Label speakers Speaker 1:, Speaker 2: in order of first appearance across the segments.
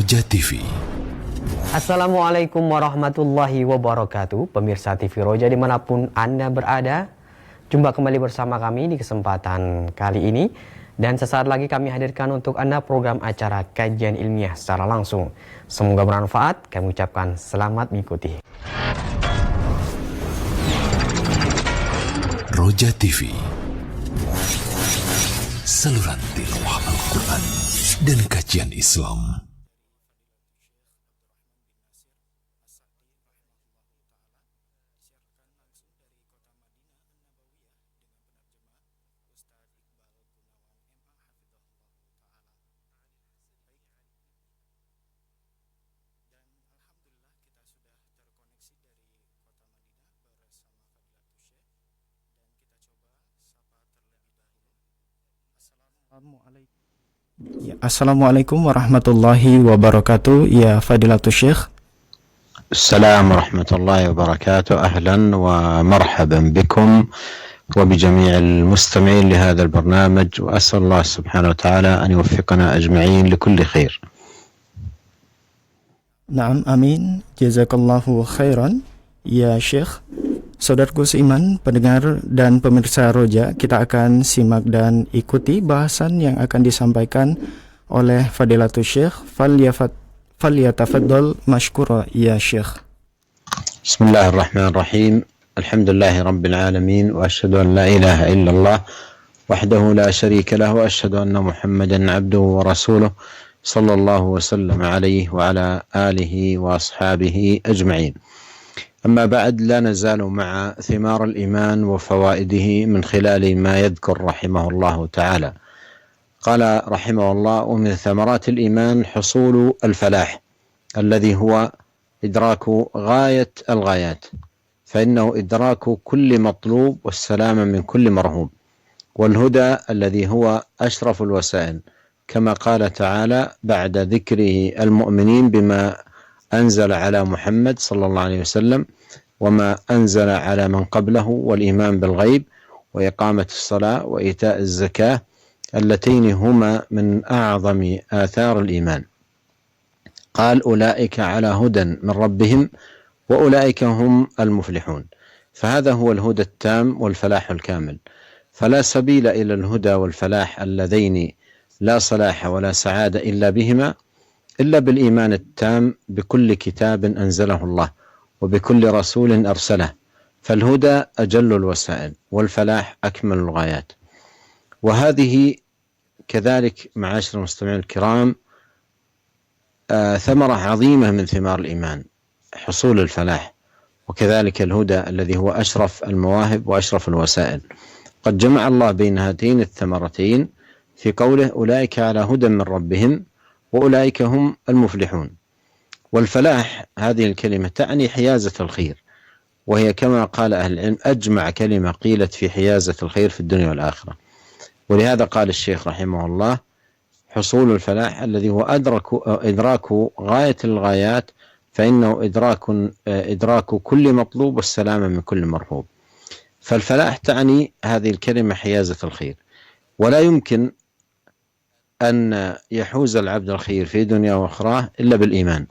Speaker 1: Roja TV.
Speaker 2: Assalamualaikum warahmatullahi wabarakatuh. Pemirsa TV Roja dimanapun Anda berada, jumpa kembali bersama kami di kesempatan kali ini. Dan sesaat lagi kami hadirkan untuk Anda program acara kajian ilmiah secara langsung. Semoga bermanfaat, kami ucapkan selamat mengikuti.
Speaker 1: Roja TV, saluran tilawah Al-Quran dan kajian Islam.
Speaker 3: Assalamualaikum warahmatullahi wabarakatuh. Ya Fadilatul Syekh.
Speaker 4: Assalamualaikum warahmatullahi wabarakatuh. Ahlan wa marhaban bikum wa bi jami'il mustami'in li hadzal barnamij wa as'alullah subhanahu wa ta'ala an yuwaffiqana ajma'in li kulli khair.
Speaker 3: Naam, amin. Jazakallahu khairan. Ya Syekh, saudaraku seiman, pendengar dan pemirsa Roja, kita akan simak dan ikuti bahasan yang akan disampaikan oleh Fadilatul Syekh. Falyatafaddal mashkura ya Syekh.
Speaker 4: Bismillahirrahmanirrahim. Alhamdulillahi rabbil alamin wa asyhadu an la ilaha illallah wahdahu la syarika lahu wa asyhadu anna Muhammadan abduhu wa rasuluh sallallahu wa sallam alaihi wa ala alihi wa ashabihi ajma'in. أما بعد، لا نزال مع ثمار الإيمان وفوائده من خلال ما يذكر رحمه الله تعالى. قال رحمه الله: ومن ثمرات الإيمان حصول الفلاح الذي هو إدراك غاية الغايات، فإنه إدراك كل مطلوب والسلامة من كل مرهوب، والهدى الذي هو أشرف الوسائل، كما قال تعالى بعد ذكره المؤمنين بما أنزل على محمد صلى الله عليه وسلم وما أنزل على من قبله، والإيمان بالغيب وإقامة الصلاة وإيتاء الزكاة، اللتين هما من أعظم آثار الإيمان. قال: أولئك على هدى من ربهم وأولئك هم المفلحون. فهذا هو الهدى التام والفلاح الكامل، فلا سبيل إلى الهدى والفلاح اللذين لا صلاح ولا سعادة إلا بهما إلا بالإيمان التام بكل كتاب أنزله الله وبكل رسول أرسله، فالهدى أجل الوسائل والفلاح أكمل الغايات. وهذه كذلك معاشر المستمعين الكرام ثمرة عظيمة من ثمار الإيمان، حصول الفلاح، وكذلك الهدى الذي هو أشرف المواهب وأشرف الوسائل. قد جمع الله بين هاتين الثمرتين في قوله: أولئك على هدى من ربهم وأولئك هم المفلحون. والفلاح هذه الكلمة تعني حيازة الخير، وهي كما قال أهل العلم أجمع كلمة قيلت في حيازة الخير في الدنيا والآخرة. ولهذا قال الشيخ رحمه الله: حصول الفلاح الذي هو إدراك غاية الغايات، فإنه إدراك كل مطلوب والسلامة من كل مرهوب. فالفلاح تعني هذه الكلمة حيازة الخير، ولا يمكن أن يحوز العبد الخير في دنيا وأخرى إلا بالإيمان.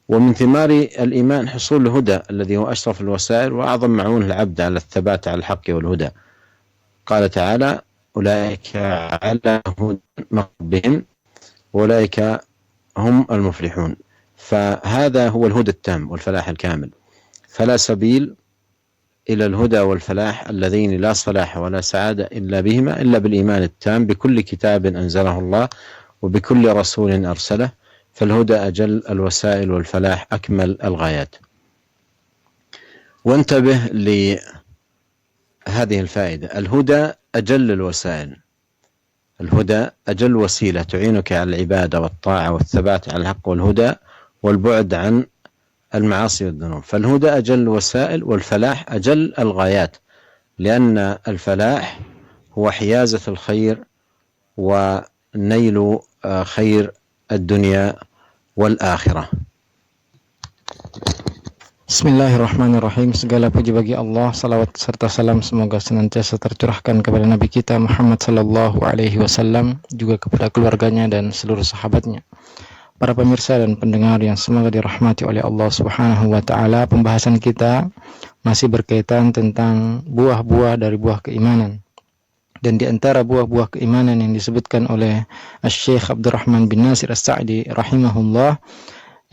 Speaker 4: ومن ثمار الإيمان حصول الهدى الذي هو أشرف الوسائل وأعظم معون العبد على الثبات على الحق والهدى. قال تعالى: أولئك على هدى من ربهم وأولئك هم المفلحون. فهذا هو الهدى التام والفلاح الكامل، فلا سبيل إلى الهدى والفلاح اللذين لا صلاح ولا سعادة إلا بهما إلا بالإيمان التام بكل كتاب أنزله الله وبكل رسول أرسله، فالهدى أجل الوسائل والفلاح أكمل الغايات. وانتبه لهذه الفائدة: الهدى أجل الوسائل، الهدى أجل وسيلة تعينك على العبادة والطاعة والثبات على الحق والهدى والبعد عن المعاصي والذنوب. فالهدى أجل الوسائل والفلاح أجل الغايات، لأن الفلاح هو حيازة الخير ونيل خير الدنيا والآخرة.
Speaker 3: Bismillahirrahmanirrahim. Segala puji bagi Allah, salawat serta salam semoga senantiasa tercurahkan kepada Nabi kita Muhammad sallallahu alaihi wasallam, juga kepada keluarganya dan seluruh sahabatnya. para pemirsa dan pendengar yang semoga dirahmati oleh Allah Subhanahu wa taala, pembahasan kita masih berkaitan tentang buah-buah dari buah keimanan. Dan di antara buah-buah keimanan yang disebutkan oleh Syekh Abdurrahman bin Nasir As-Sa'di rahimahullah,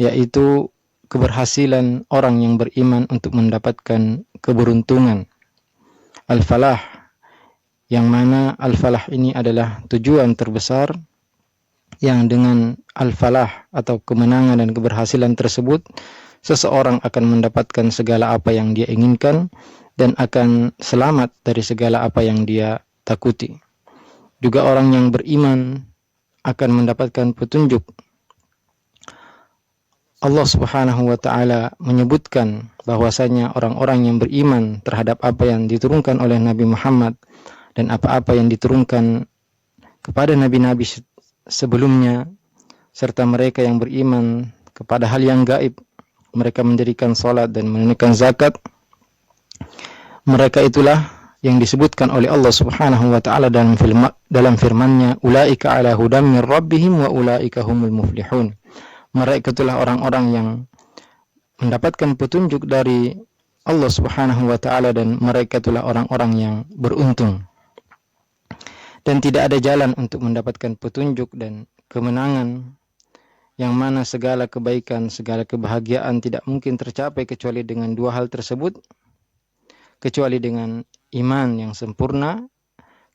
Speaker 3: yaitu keberhasilan orang yang beriman untuk mendapatkan keberuntungan. Al-falah, yang mana al-falah ini adalah tujuan terbesar yang dengan al-falah atau kemenangan dan keberhasilan tersebut seseorang akan mendapatkan segala apa yang dia inginkan dan akan selamat dari segala apa yang dia takuti. Juga orang yang beriman akan mendapatkan petunjuk. Allah Subhanahu wa taala menyebutkan bahwasanya orang-orang yang beriman terhadap apa yang diturunkan oleh Nabi Muhammad dan apa-apa yang diturunkan kepada nabi-nabi sebelumnya, serta mereka yang beriman kepada hal yang gaib, mereka mendirikan salat dan menunaikan zakat, mereka itulah yang disebutkan oleh Allah Subhanahu wa taala dalam firman-Nya, ulaika ala hudam min rabbihim wa ulaika humul muflihun. Mereka itulah orang-orang yang mendapatkan petunjuk dari Allah Subhanahu wa taala dan mereka itulah orang-orang yang beruntung. Dan tidak ada jalan untuk mendapatkan petunjuk dan kemenangan, yang mana segala kebaikan, segala kebahagiaan tidak mungkin tercapai kecuali dengan dua hal tersebut, kecuali dengan iman yang sempurna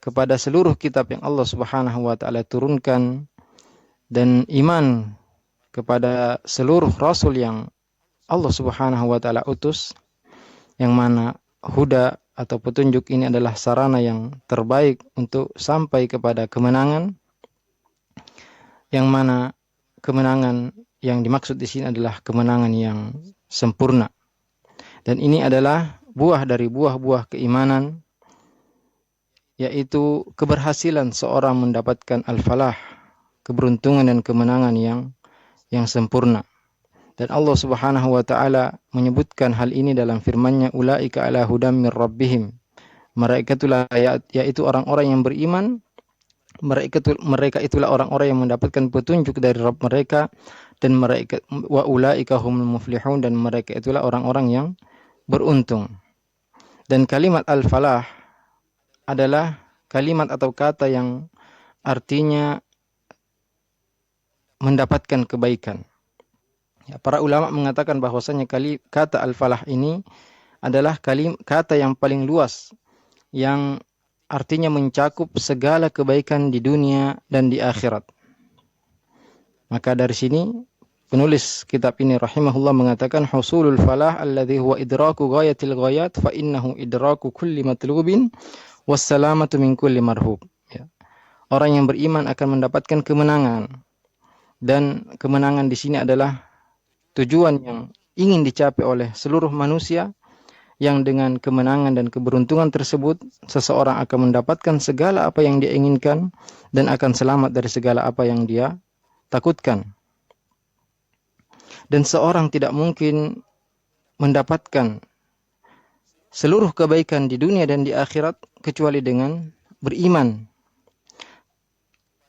Speaker 3: kepada seluruh kitab yang Allah Subhanahu wa taala turunkan, dan iman kepada seluruh rasul yang Allah Subhanahu wa taala utus, yang mana huda atau petunjuk ini adalah sarana yang terbaik untuk sampai kepada kemenangan, yang mana kemenangan yang dimaksud di sini adalah kemenangan yang sempurna. Dan ini adalah buah dari buah-buah keimanan, yaitu keberhasilan seorang mendapatkan al-falah, keberuntungan dan kemenangan yang sempurna. Dan Allah Subhanahu wa taala menyebutkan hal ini dalam firman-Nya, ulaika ala hudam mir rabbihim. Mereka itulah, yaitu orang-orang yang beriman, mereka itulah orang-orang yang mendapatkan petunjuk dari Rabb mereka, dan mereka wa ulaika humul muflihun, dan mereka itulah orang-orang yang beruntung. Dan kalimat al-falah adalah kalimat atau kata yang artinya mendapatkan kebaikan. Ya, para ulama mengatakan bahwasanya kata al-falah ini adalah kata yang paling luas, yang artinya mencakup segala kebaikan di dunia dan di akhirat. Maka dari sini penulis kitab ini rahimahullah mengatakan, husulul falah alladhi huwa idraku ghayatil ghayat fa innahu idraku kulli matlubin wassalamatu min kulli marhub. Ya. Orang yang beriman akan mendapatkan kemenangan, dan kemenangan di sini adalah tujuan yang ingin dicapai oleh seluruh manusia, yang dengan kemenangan dan keberuntungan tersebut seseorang akan mendapatkan segala apa yang dia inginkan dan akan selamat dari segala apa yang dia takutkan. Dan seorang tidak mungkin mendapatkan seluruh kebaikan di dunia dan di akhirat kecuali dengan beriman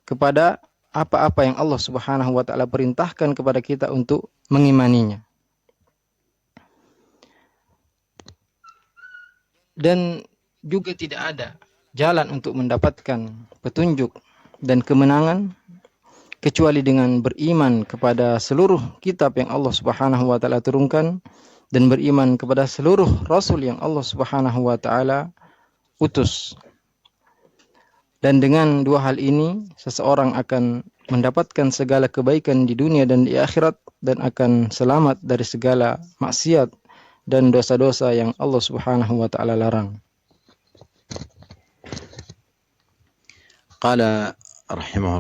Speaker 3: kepada apa-apa yang Allah Subhanahu wa taala perintahkan kepada kita untuk mengimaninya. Dan juga tidak ada jalan untuk mendapatkan petunjuk dan kemenangan kecuali dengan beriman kepada seluruh kitab yang Allah Subhanahu wa taala turunkan, dan beriman kepada seluruh rasul yang Allah Subhanahu wa taala utus. Dan dengan dua hal ini seseorang akan mendapatkan segala kebaikan di dunia dan di akhirat, dan akan selamat dari segala maksiat dan dosa-dosa yang Allah Subhanahu wa taala larang.
Speaker 4: قال رحمه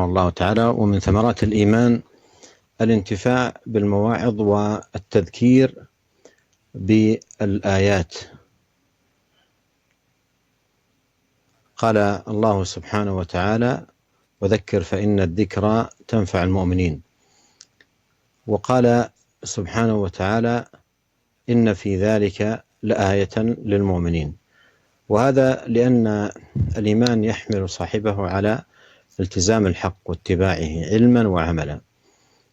Speaker 4: الله تعالى ومن ثمرات الإيمان الانتفاع بالمواعظ والتذكير بالآيات. قال الله سبحانه وتعالى وذكر فإن الذكرى تنفع المؤمنين. وقال سبحانه وتعالى إن في ذلك لآية للمؤمنين. وهذا لأن الإيمان يحمل صاحبه على التزام الحق واتباعه علما وعملا،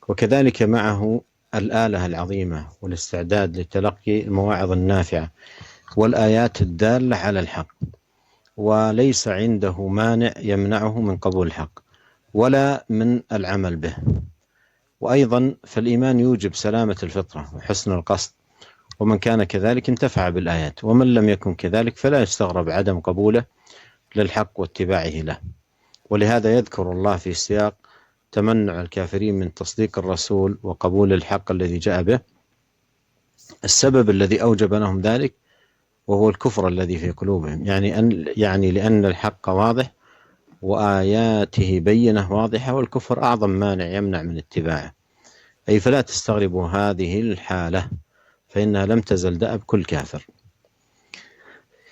Speaker 4: وكذلك معه الآلة العظيمة والاستعداد لتلقي المواعظ النافعة والآيات الدالة على الحق، وليس عنده مانع يمنعه من قبول الحق ولا من العمل به. وأيضا فالإيمان يوجب سلامة الفطرة وحسن القصد، ومن كان كذلك انتفع بالآيات، ومن لم يكن كذلك فلا يستغرب عدم قبوله للحق واتباعه له. ولهذا يذكر الله في سياق تمنع الكافرين من تصديق الرسول وقبول الحق الذي جاء به السبب الذي أوجب لهم ذلك، وهو الكفر الذي في قلوبهم، يعني لأن الحق واضح وآياته بينة واضحة، والكفر أعظم مانع يمنع من اتباعه. أي فلا تستغربوا هذه الحالة، فإنها لم تزل دأب كل كافر.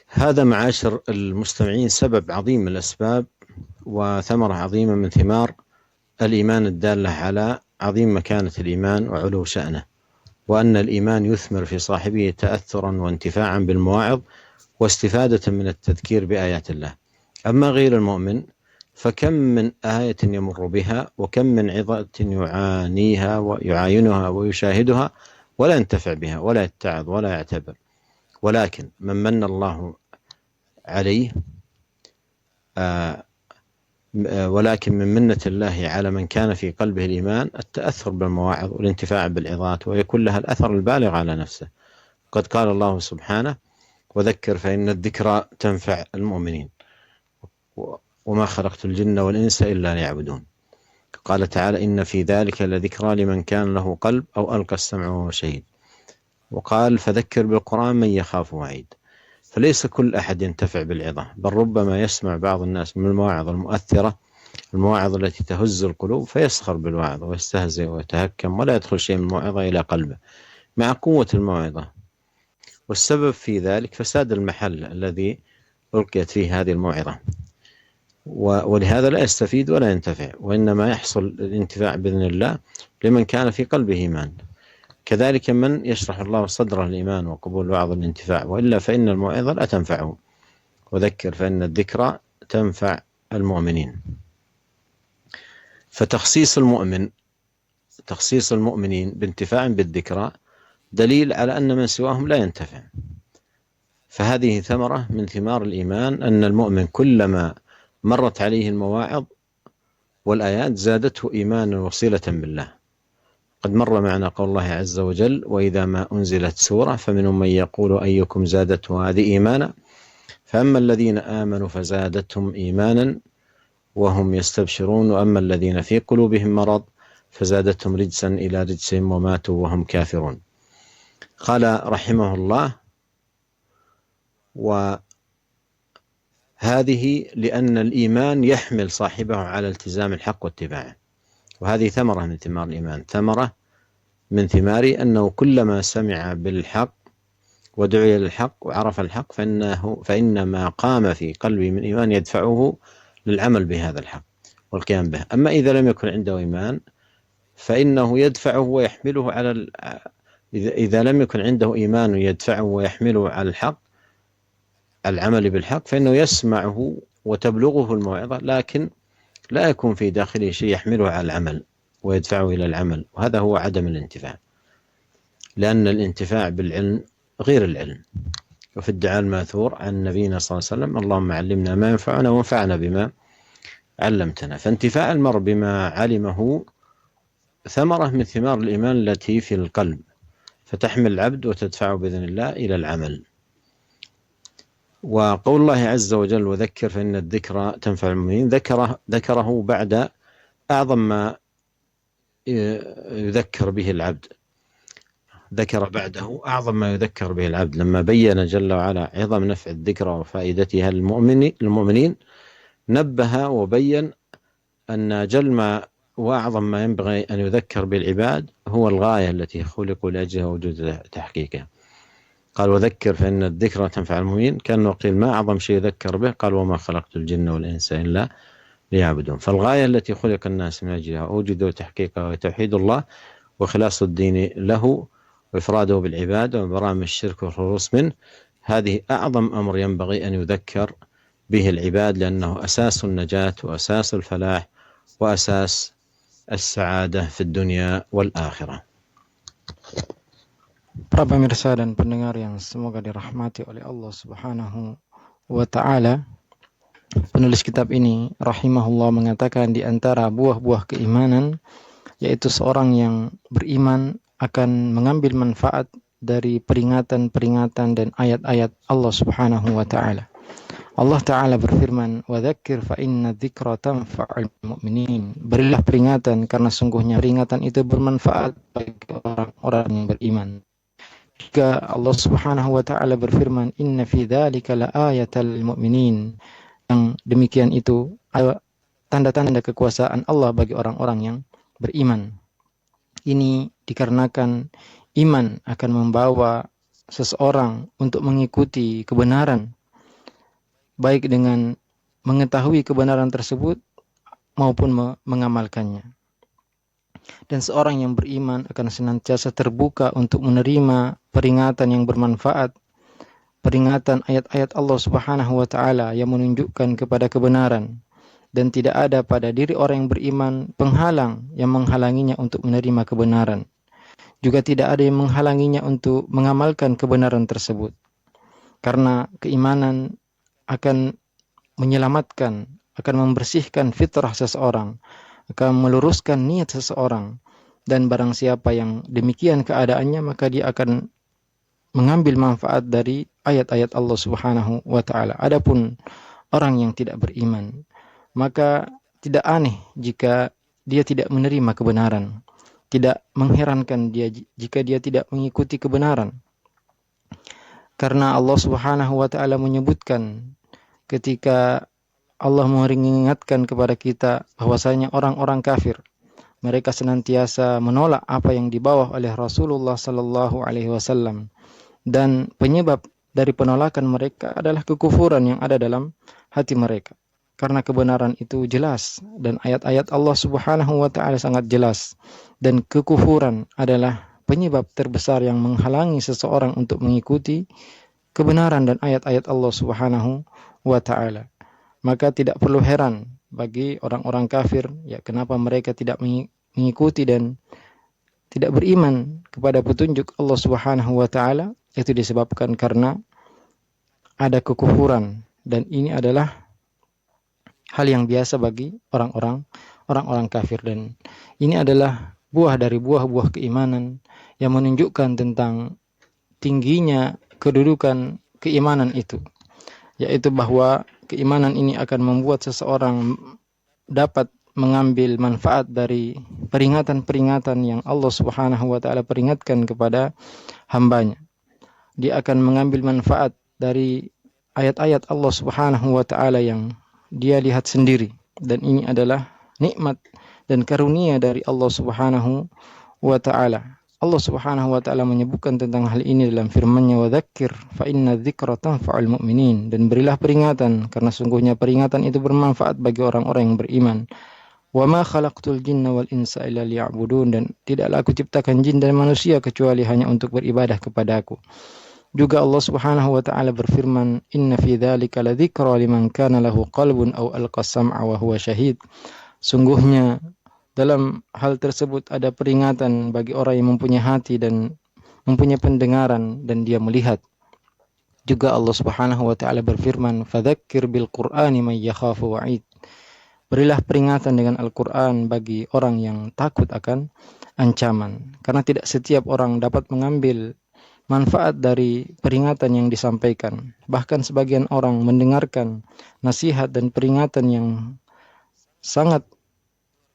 Speaker 4: هذا معاشر المستمعين سبب عظيم من الأسباب وثمرة عظيمة من ثمار الإيمان الدالة على عظيم مكانة الإيمان وعلو شأنه، وأن الإيمان يثمر في صاحبه تأثرا وانتفاعا بالمواعظ واستفادة من التذكير بآيات الله. أما غير المؤمن فكم من آية يمر بها، وكم من عظة يعانيها ويعاينها ويشاهدها ولا ينتفع بها ولا يتعظ ولا يعتبر. ولكن من الله عليه ولكن من منة الله على من كان في قلبه الإيمان التأثر بالمواعظ والانتفاع بالعظات، ويكون لها الأثر البالغ على نفسه. قد قال الله سبحانه: وذكر فإن الذكرى تنفع المؤمنين وما خلقت الجن والإنس إلا ليعبدون. قال تعالى: إن في ذلك لذكرى لمن كان له قلب أو ألقى السمع وهو شهيد. وقال: فذكر بالقرآن من يخاف وعيد. فليس كل أحد ينتفع بالعظة، بل ربما يسمع بعض الناس من المواعظ المؤثرة، المواعظ التي تهز القلوب، فيسخر بالواعظ ويستهزئ ويتهكم ولا يدخل شيء من الموعظة إلى قلبه مع قوة الموعظة. والسبب في ذلك فساد المحل الذي ألقيت فيه هذه الموعظة، ولهذا لا يستفيد ولا ينتفع، وإنما يحصل الانتفاع بإذن الله لمن كان في قلبه إيمان. كذلك من يشرح الله صدره الإيمان وقبول وعظ الانتفاع، وإلا فإن الموعظة لا تنفعه. وذكر فإن الذكرى تنفع المؤمنين. فتخصيص المؤمنين بانتفاع بالذكرى دليل على أن من سواهم لا ينتفع. فهذه ثمرة من ثمار الإيمان، أن المؤمن كلما مرت عليه المواعظ والآيات زادته إيمانا وصلة بالله. قد مر معنا قول الله عز وجل: وإذا ما أنزلت سورة فمنهم من يقول أيكم زادته هذه إيمانا، فأما الذين آمنوا فزادتهم إيمانا وهم يستبشرون، وأما الذين في قلوبهم مرض فزادتهم رجسا إلى رجسهم وماتوا وهم كافرون. قال رحمه الله: وهذه لأن الإيمان يحمل صاحبه على التزام الحق واتباعه. وهذه ثمرة من ثمار الإيمان، ثمرة من ثمار أنه كلما سمع بالحق ودعي للحق وعرف الحق فإنما قام في قلبه من إيمان يدفعه للعمل بهذا الحق والقيام به. أما إذا لم يكن عنده إيمان فإنه يدفعه ويحمله على إذا لم يكن عنده إيمان يدفعه ويحمله على الحق، العمل بالحق، فإنه يسمعه وتبلغه الموعظة، لكن لا يكون في داخله شيء يحمله على العمل ويدفعه إلى العمل، وهذا هو عدم الانتفاع. لأن الانتفاع بالعلم غير العلم. وفي الدعاء الماثور عن نبينا صلى الله عليه وسلم: اللهم علمنا ما ينفعنا وانفعنا بما علمتنا. فانتفاع المرء بما علمه ثمرة من ثمار الإيمان التي في القلب، فتحمل العبد وتدفعه بإذن الله إلى العمل. وقول الله عز وجل: وذكر فإن الذكرى تنفع المؤمنين، ذكره بعد أعظم ما يذكر به العبد، ذكر بعده أعظم ما يذكر به العبد لما بين جل وعلا عظم نفع الذكرى وفائدتها للمؤمنين، نبه وبين أن جل ما وأعظم ما ينبغي أن يذكر بالعباد هو الغاية التي خلقوا لأجلها وجود تحقيقها. قال: وذكر فإن الذكرى تنفع المؤمنين، كأنه قيل ما أعظم شيء يذكر به؟ قال: وما خلقت الجن والإنس إلا ليعبدون. فالغاية التي خلق الناس من أجلها وجدوا تحقيقها وتوحيد الله وخلاص الدين له وإفراده بالعبادة وبراءة من الشرك والخلوص منه، هذه أعظم أمر ينبغي أن يذكر به العباد، لأنه أساس النجاة وأساس الفلاح وأساس السعادة في الدنيا والآخرة.
Speaker 5: Para pemirsa dan pendengar yang semoga dirahmati oleh Allah Subhanahu wa Ta'ala, penulis kitab ini rahimahullah mengatakan di antara buah-buah keimanan, yaitu seorang yang beriman akan mengambil manfaat dari peringatan-peringatan dan ayat-ayat Allah Subhanahu wa Ta'ala. Allah Ta'ala berfirman, wa dzakir fa inna dzikra tanfa'ul mu'minin. Berilah peringatan karena sungguhnya peringatan itu bermanfaat bagi orang-orang yang beriman. Juga Allah Subhanahu wa Ta'ala berfirman, inna fi dzalika laayatal lil mu'minin. Yang demikian itu ada tanda-tanda kekuasaan Allah bagi orang-orang yang beriman. Ini dikarenakan iman akan membawa seseorang untuk mengikuti kebenaran, baik dengan mengetahui kebenaran tersebut maupun mengamalkannya. Dan seorang yang beriman akan senantiasa terbuka untuk menerima peringatan yang bermanfaat, peringatan ayat-ayat Allah Subhanahu wa Ta'ala yang menunjukkan kepada kebenaran, dan tidak ada pada diri orang yang beriman penghalang yang menghalanginya untuk menerima kebenaran. Juga tidak ada yang menghalanginya untuk mengamalkan kebenaran tersebut. Karena keimanan akan menyelamatkan, akan membersihkan fitrah seseorang, akan meluruskan niat seseorang, dan barang siapa yang demikian keadaannya maka dia akan mengambil manfaat dari ayat-ayat Allah Subhanahu wa Ta'ala. Adapun orang yang tidak beriman, maka tidak aneh jika dia tidak menerima kebenaran, tidak mengherankan dia jika dia tidak mengikuti kebenaran. Karena Allah Subhanahu wa Ta'ala menyebutkan ketika Allah mengingatkan kepada kita bahwasanya orang-orang kafir, mereka senantiasa menolak apa yang dibawa oleh Rasulullah sallallahu alaihi wasallam, dan penyebab dari penolakan mereka adalah kekufuran yang ada dalam hati mereka. Karena kebenaran itu jelas dan ayat-ayat Allah Subhanahu wa Ta'ala sangat jelas, dan kekufuran adalah penyebab terbesar yang menghalangi seseorang untuk mengikuti kebenaran dan ayat-ayat Allah Subhanahu wa Ta'ala. Maka tidak perlu heran bagi orang-orang kafir, ya kenapa mereka tidak mengikuti dan tidak beriman kepada petunjuk Allah Subhanahu wa Ta'ala. Itu disebabkan karena ada kekufuran, dan ini adalah hal yang biasa bagi orang-orang kafir, dan ini adalah buah dari buah-buah keimanan yang menunjukkan tentang tingginya kedudukan keimanan itu, yaitu bahwa keimanan ini akan membuat seseorang dapat mengambil manfaat dari peringatan-peringatan yang Allah Subhanahu wa Ta'ala peringatkan kepada hambanya. Dia akan mengambil manfaat dari ayat-ayat Allah Subhanahu wa Ta'ala yang dia lihat sendiri, dan ini adalah nikmat dan karunia dari Allah Subhanahu wa Ta'ala. Allah Subhanahu wa Ta'ala menyebutkan tentang hal ini dalam firman-Nya, wa dzakir fa inna dzikra tanfa'ul mu'minin, dan berilah peringatan karena sungguhnya peringatan itu bermanfaat bagi orang-orang yang beriman. Wa ma khalaqtul jinna wal insa illa liya'budun, dan tidaklah aku ciptakan jin dan manusia kecuali hanya untuk beribadah kepadaku. Juga Allah Subhanahu wa Ta'ala berfirman, inna fi dzalika ladzikra liman kana lahu qalbun aw alqa sam'a wa huwa syahid. Sungguhnya dalam hal tersebut ada peringatan bagi orang yang mempunyai hati dan mempunyai pendengaran dan dia melihat. Juga Allah Subhanahu wa Ta'ala berfirman, fadzakir bil Qur'ani may yakhafu wa'id. Berilah peringatan dengan Al-Qur'an bagi orang yang takut akan ancaman. Karena tidak setiap orang dapat mengambil manfaat dari peringatan yang disampaikan. Bahkan sebagian orang mendengarkan nasihat dan peringatan yang sangat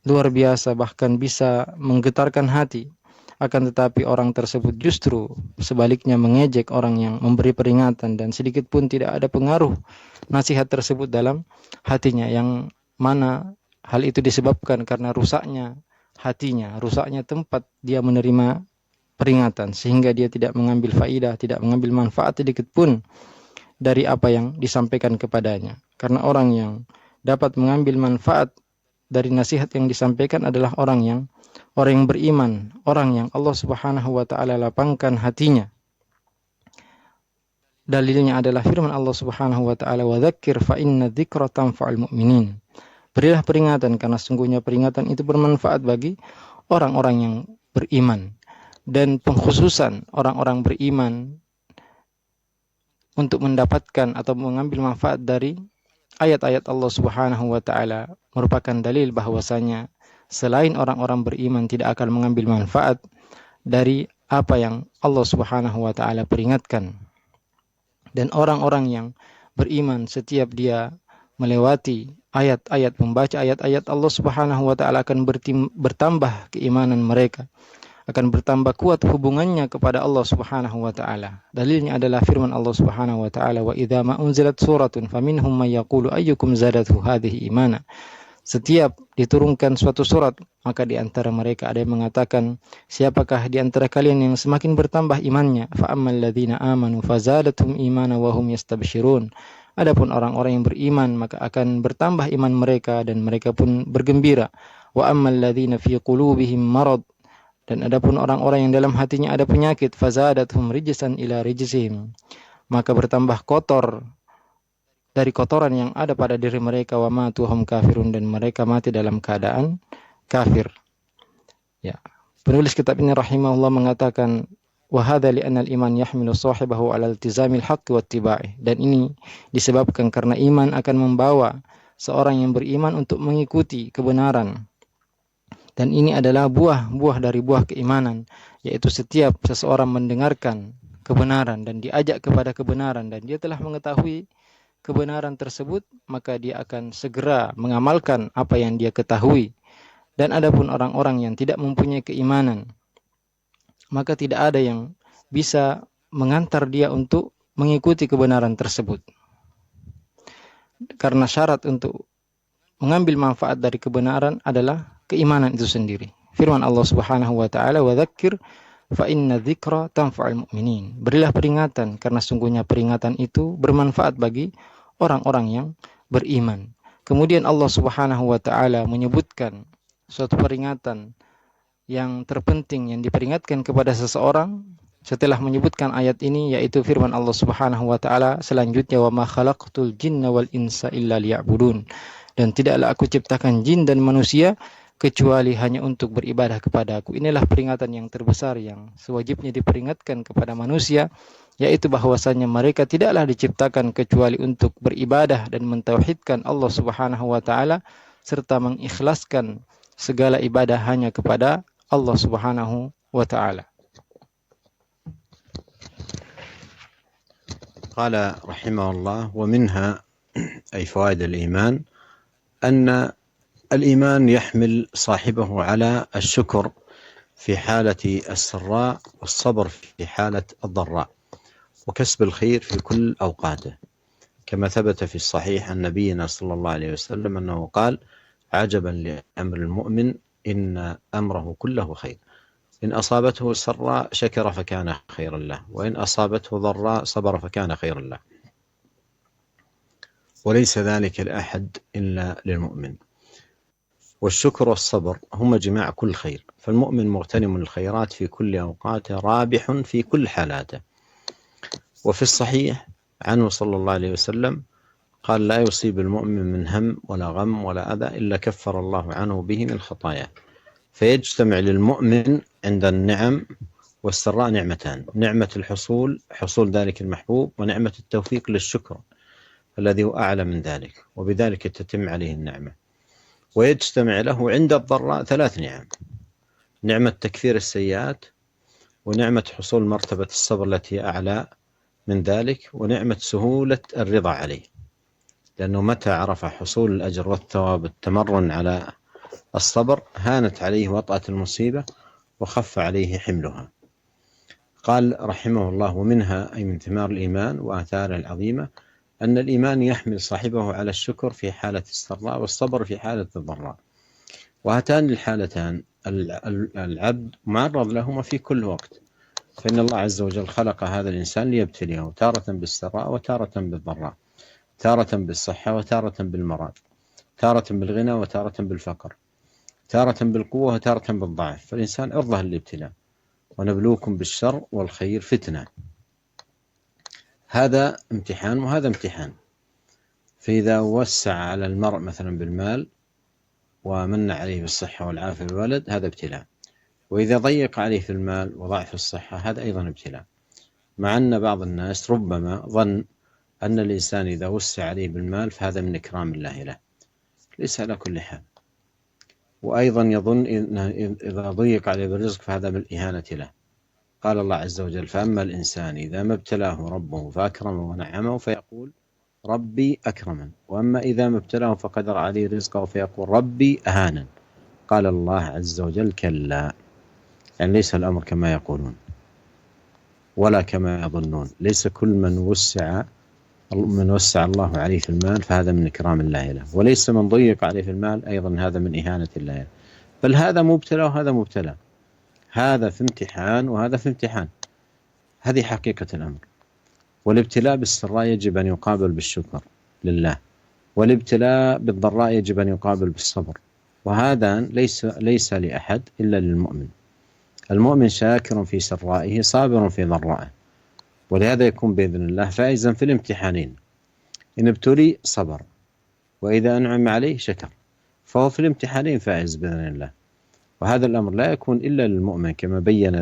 Speaker 5: luar biasa, bahkan bisa menggetarkan hati. Akan tetapi orang tersebut justru sebaliknya mengejek orang yang memberi peringatan, dan sedikit pun tidak ada pengaruh nasihat tersebut dalam hatinya, yang mana hal itu disebabkan karena rusaknya hatinya, rusaknya tempat dia menerima peringatan, sehingga dia tidak mengambil faidah, tidak mengambil manfaat sedikit pun dari apa yang disampaikan kepadanya. Karena orang yang dapat mengambil manfaat dari nasihat yang disampaikan adalah orang yang beriman, orang yang Allah Subhanahu wa Ta'ala lapangkan hatinya. dalilnya adalah firman Allah Subhanahu wa taala, "Wa dzakir fa inna dzikra tanfa'ul mu'minin." Berilah peringatan karena sungguhnya peringatan itu bermanfaat bagi orang-orang yang beriman. Dan pengkhususan orang-orang beriman untuk mendapatkan atau mengambil manfaat dari ayat-ayat Allah Subhanahu wa taala merupakan dalil bahwasanya selain orang-orang beriman tidak akan mengambil manfaat dari apa yang Allah Subhanahu wa taala peringatkan. Dan orang-orang yang beriman setiap dia melewati ayat-ayat, membaca ayat-ayat Allah Subhanahu wa taala akan bertambah keimanan mereka, akan bertambah kuat hubungannya kepada Allah Subhanahu wa taala. Dalilnya adalah firman Allah Subhanahu wa taala, "Wa idza ma unzilat suratun faminhum may yaqulu ayyukum zadathu hadhihi imana." Setiap diturunkan suatu surat, maka di antara mereka ada yang mengatakan, siapakah di antara kalian yang semakin bertambah imannya? Fa ammal ladzina amanu fazadathum imana wa hum yastabshirun. Adapun orang-orang yang beriman maka akan bertambah iman mereka dan mereka pun bergembira. Wa ammal ladzina fi qulubihim marad. Dan adapun orang-orang yang dalam hatinya ada penyakit, fazadathum rijsan ila rijsihim. Maka bertambah kotor dari kotoran yang ada pada diri mereka, wa matu hum kafirun, dan mereka mati dalam keadaan kafir. Ya. Penulis kitab ini rahimahullah mengatakan, wa hadza li anna al-iman yahmilu sahibahu 'ala iltizamil haqqi wattiba'i. Dan ini disebabkan karena iman akan membawa seorang yang beriman untuk mengikuti kebenaran. Dan ini adalah buah dari buah keimanan, yaitu setiap seseorang mendengarkan kebenaran dan diajak kepada kebenaran dan dia telah mengetahui kebenaran tersebut, maka dia akan segera mengamalkan apa yang dia ketahui. Dan adapun orang-orang yang tidak mempunyai keimanan, maka tidak ada yang bisa mengantar dia untuk mengikuti kebenaran tersebut. Karena syarat untuk mengambil manfaat dari kebenaran adalah keimanan itu sendiri. Firman Allah Subhanahu wa taala, "Wa dzakir fa inna dzikra tanfa'ul mu'minin." Berilah peringatan karena sungguhnya peringatan itu bermanfaat bagi orang-orang yang beriman. Kemudian Allah Subhanahu wa taala menyebutkan suatu peringatan yang terpenting yang diperingatkan kepada seseorang setelah menyebutkan ayat ini, yaitu firman Allah Subhanahu wa taala selanjutnya, "Wa ma khalaqtul jinna wal insa illa liya'budun." Dan tidaklah aku ciptakan jin dan manusia kecuali hanya untuk beribadah kepada aku. Inilah peringatan yang terbesar yang sewajibnya diperingatkan kepada manusia, yaitu bahwasanya mereka tidaklah diciptakan kecuali untuk beribadah dan mentauhidkan Allah Subhanahu wa taala serta mengikhlaskan segala ibadah hanya kepada Allah Subhanahu wa taala.
Speaker 4: قال رحمه الله: ومنها أي فوائد الإيمان أن الإيمان يحمل صاحبه على الشكر في حالة السراء والصبر في حالة الضراء وكسب الخير في كل أوقاته، كما ثبت في الصحيح عن نبينا صلى الله عليه وسلم أنه قال: عجبا لأمر المؤمن إن أمره كله خير، إن أصابته سراء شكر فكان خيرا له، وإن أصابته ضراء صبر فكان خيرا له، وليس ذلك لأحد إلا للمؤمن. والشكر والصبر هما جماع كل خير، فالمؤمن مغتنم الخيرات في كل أوقاته رابح في كل حالاته. وفي الصحيح عنه صلى الله عليه وسلم قال: لا يصيب المؤمن من هم ولا غم ولا أذى إلا كفر الله عنه به من خطاياه. فيجتمع للمؤمن عند النعم والسراء نعمتان: نعمة الحصول، حصول ذلك المحبوب، ونعمة التوفيق للشكر الذي هو أعلى من ذلك، وبذلك تتم عليه النعمة. ويجتمع له عند الضراء ثلاث نعم: نعمة تكفير السيئات، ونعمة حصول مرتبة الصبر التي هي أعلى من ذلك، ونعمة سهولة الرضا عليه، لأنه متى عرف حصول الأجر والثواب التمرن على الصبر هانت عليه وطأة المصيبة وخف عليه حملها. قال رحمه الله: ومنها أي من ثمار الإيمان وآثاره العظيمة أن الإيمان يحمل صاحبه على الشكر في حالة السراء والصبر في حالة الضراء، وهاتان الحالتان العبد معرض لهما في كل وقت، فإن الله عز وجل خلق هذا الإنسان ليبتليه تارة بالسراء وتارة بالضراء، تارة بالصحة وتارة بالمرض، تارة بالغنى وتارة بالفقر، تارة بالقوة وتارة بالضعف، فالإنسان عرضة للابتلاء. ونبلوكم بالشر والخير فتنة. هذا امتحان وهذا امتحان. فإذا وسع على المرء مثلا بالمال ومن عليه بالصحة والعافية والولد هذا ابتلاء، وإذا ضيق عليه في المال وضعف الصحة هذا أيضا ابتلاء. مع أن بعض الناس ربما ظن أن الإنسان إذا وسع عليه بالمال فهذا من إكرام الله له، ليس على كل حال. وأيضا يظن إذا ضيق عليه بالرزق فهذا من الإهانة له. قال الله عز وجل: فأما الإنسان إذا ما ابتلاه ربه فأكرمه ونعمه فيقول ربي أكرمن، وأما إذا ما ابتلاه فقدر عليه رزقه فيقول ربي أهانن. قال الله عز وجل: كلا، يعني ليس الأمر كما يقولون ولا كما يظنون. ليس كل من وسع الله عليه في المال فهذا من إكرام الله له، وليس من ضيق عليه في المال أيضا هذا من إهانة الله له، بل هذا مبتلى وهذا مبتلى، هذا في امتحان وهذا في امتحان. هذه حقيقة الأمر. والابتلاء بالسراء يجب أن يقابل بالشكر لله، والابتلاء بالضراء يجب أن يقابل بالصبر، وهذا ليس لأحد إلا للمؤمن. المؤمن شاكر في سرائه صابر في ضرائه، ولهذا يكون بإذن الله فائزا في الامتحانين. إن ابتلي صبر، وإذا أنعم عليه شكر، فهو في الامتحانين فائز بإذن الله. وهذا الأمر لا يكون إلا للمؤمن كما بين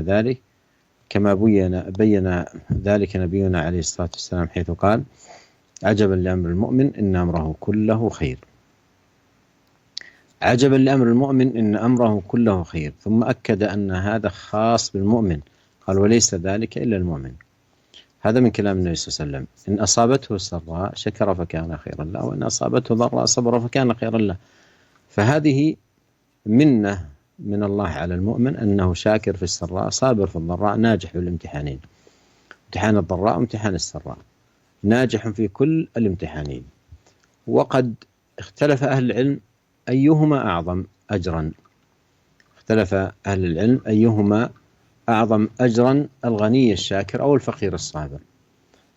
Speaker 4: ذلك نبينا عليه الصلاة والسلام حيث قال: عجبا لأمر المؤمن إن أمره كله خير. عجبا لأمر المؤمن إن أمره كله خير، ثم أكد أن هذا خاص بالمؤمن، قال: وليس ذلك إلا المؤمن. هذا من كلام النبي صلى الله عليه وسلم: إن أصابته سراء شكر فكان خيرا له، وإن أصابته ضراء صبر فكان خيرا له. فهذه منة من الله على المؤمن أنه شاكر في السراء صابر في الضراء ناجح في الامتحانين، امتحان الضراء وامتحان السراء، ناجح في كل الامتحانين. وقد اختلف أهل العلم أيهما أعظم أجرا. اختلف أهل العلم أيهما أعظم أجرا، الغني الشاكر أو الفقير الصابر.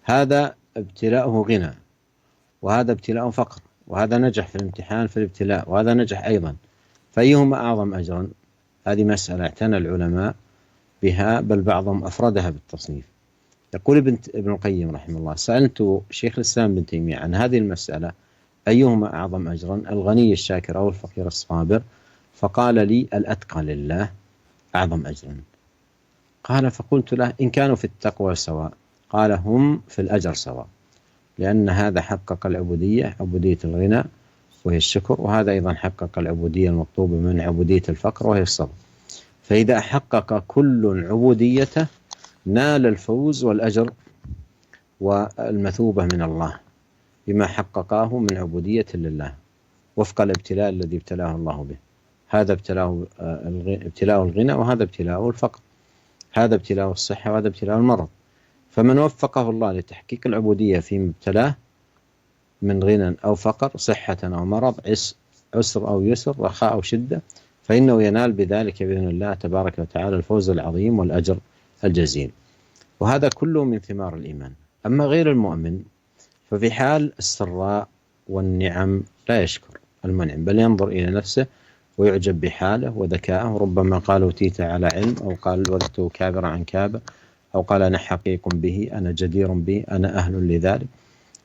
Speaker 4: هذا ابتلاؤه غنى، وهذا ابتلاؤه فقر، وهذا نجح في الامتحان في الابتلاء، وهذا نجح أيضا. فأيهما أعظم أجرا؟ هذه مسألة اعتنى العلماء بها، بل بعضهم أفردها بالتصنيف. يقول ابن القيم رحمه الله: سألت شيخ الإسلام ابن تيمية عن هذه المسألة: أيهما أعظم أجرا، الغني الشاكر أو الفقير الصابر؟ فقال لي: الأتقى لله أعظم أجرا. قال: فقلت له: إن كانوا في التقوى سواء؟ قال: هم في الأجر سواء، لأن هذا حقق العبودية، عبودية الغنى وهي الشكر، وهذا أيضا حقق العبودية المطلوبة من عبودية الفقر وهي الصبر. فإذا حقق كل عبوديته نال الفوز والأجر والمثوبة من الله بما حققاه من عبودية لله، وفق الابتلاء الذي ابتلاه الله به. هذا ابتلاء الغنى، وهذا ابتلاء الفقر، هذا ابتلاء الصحة وهذا ابتلاء المرض. فمن وفقه الله لتحقيق العبودية فيما ابتلاه من غنى أو فقر، صحة أو مرض، عسر أو يسر، رخاء أو شدة، فإنه ينال بذلك بإذن الله تبارك وتعالى الفوز العظيم والأجر الجزيل. وهذا كله من ثمار الإيمان. أما غير المؤمن ففي حال السراء والنعم لا يشكر المنعم، بل ينظر إلى نفسه ويعجب بحاله وذكائه. ربما قال: أوتيت على علم، أو قال: ولدت كابرا عن كابة، أو قال: أنا حقيق به، أنا جدير به، أنا أهل لذلك.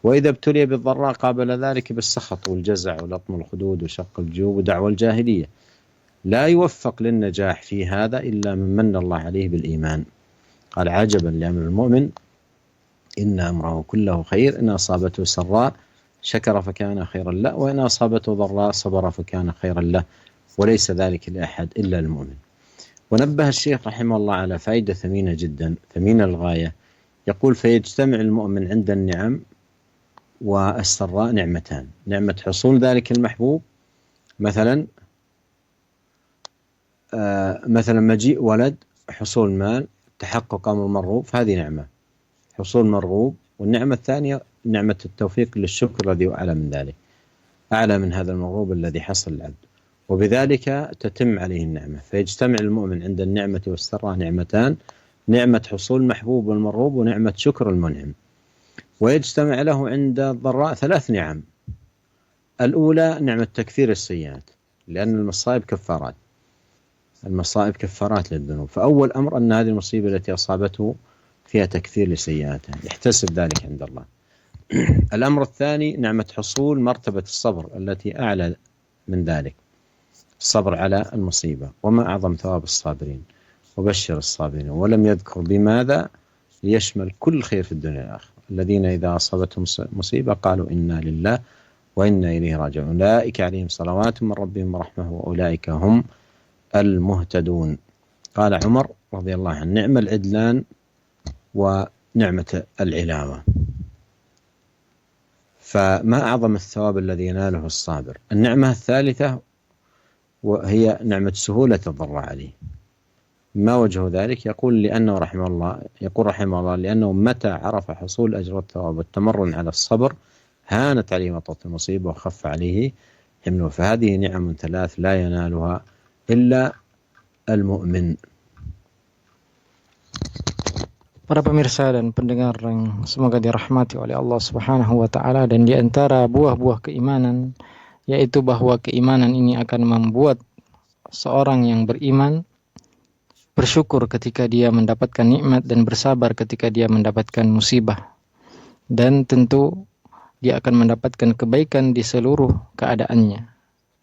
Speaker 4: وإذا ابتلي بالضراء قابل ذلك بالسخط والجزع ولطم الخدود وشق الجيوب ودعوى الجاهلية. لا يوفق للنجاح في هذا إلا من من الله عليه بالإيمان. قال: عجبا لأمر المؤمن إن أمره كله خير، إن أصابته سراء شكر فكان خيرا له، وإن أصابته ضراء صبر فكان خيرا له، وليس ذلك لأحد إلا المؤمن. ونبه الشيخ رحمه الله على فائدة ثمينة جدا، ثمينة للغاية. يقول: فيجتمع المؤمن عند النعم والسراء نعمتان: نعمة حصول ذلك المحبوب، مثلا مجيء ولد، حصول مال، تحقق أمر مرغوب، فهذه نعمة حصول مرغوب. والنعمة الثانية نعمة التوفيق للشكر الذي أعلى من ذلك، أعلى من هذا المرغوب الذي حصل العبد، وبذلك تتم عليه النعمة. فيجتمع المؤمن عند النعمة والسراء نعمتان: نعمة حصول المحبوب والمرغوب، ونعمة شكر المنعم. ويجتمع له عند الضراء 3 نعم. الأولى نعمة تكفير السيئات، لأن المصائب كفارات، المصائب كفارات للذنوب. فأول أمر أن هذه المصيبة التي أصابته فيها تكثير لسيئاته، يحتسب ذلك عند الله. الأمر الثاني نعمة حصول مرتبة الصبر التي أعلى من ذلك، الصبر على المصيبة، وما أعظم ثواب الصابرين، وبشر الصابرين. ولم يذكر بماذا ليشمل كل خير في الدنيا والآخرة. الذين إذا أصابتهم مصيبة قالوا إنا لله وإنا إليه راجعون، أولئك عليهم صلوات من ربهم ورحمة وأولئك هم المهتدون. قال عمر رضي الله عنه: نعم العدلان ونعمة العلاوة. فما أعظم الثواب الذي يناله الصابر. النعمة الثالثة وهي نعمة سهولة الضر عليه. ما وجه ذلك؟ يقول رحمه الله لأنه متى عرف حصول الأجر والثواب والتمرن على الصبر هانت عليه مطرة المصيبة وخف عليه حمله. فهذه نعم ثلاث لا ينالها إلا المؤمن.
Speaker 5: Para pemirsa dan pendengar yang semoga dirahmati oleh Allah Subhanahu wa taala, dan di antara buah-buah keimanan yaitu bahwa keimanan ini akan membuat seorang yang beriman bersyukur ketika dia mendapatkan nikmat dan bersabar ketika dia mendapatkan musibah. Dan tentu dia akan mendapatkan kebaikan di seluruh keadaannya.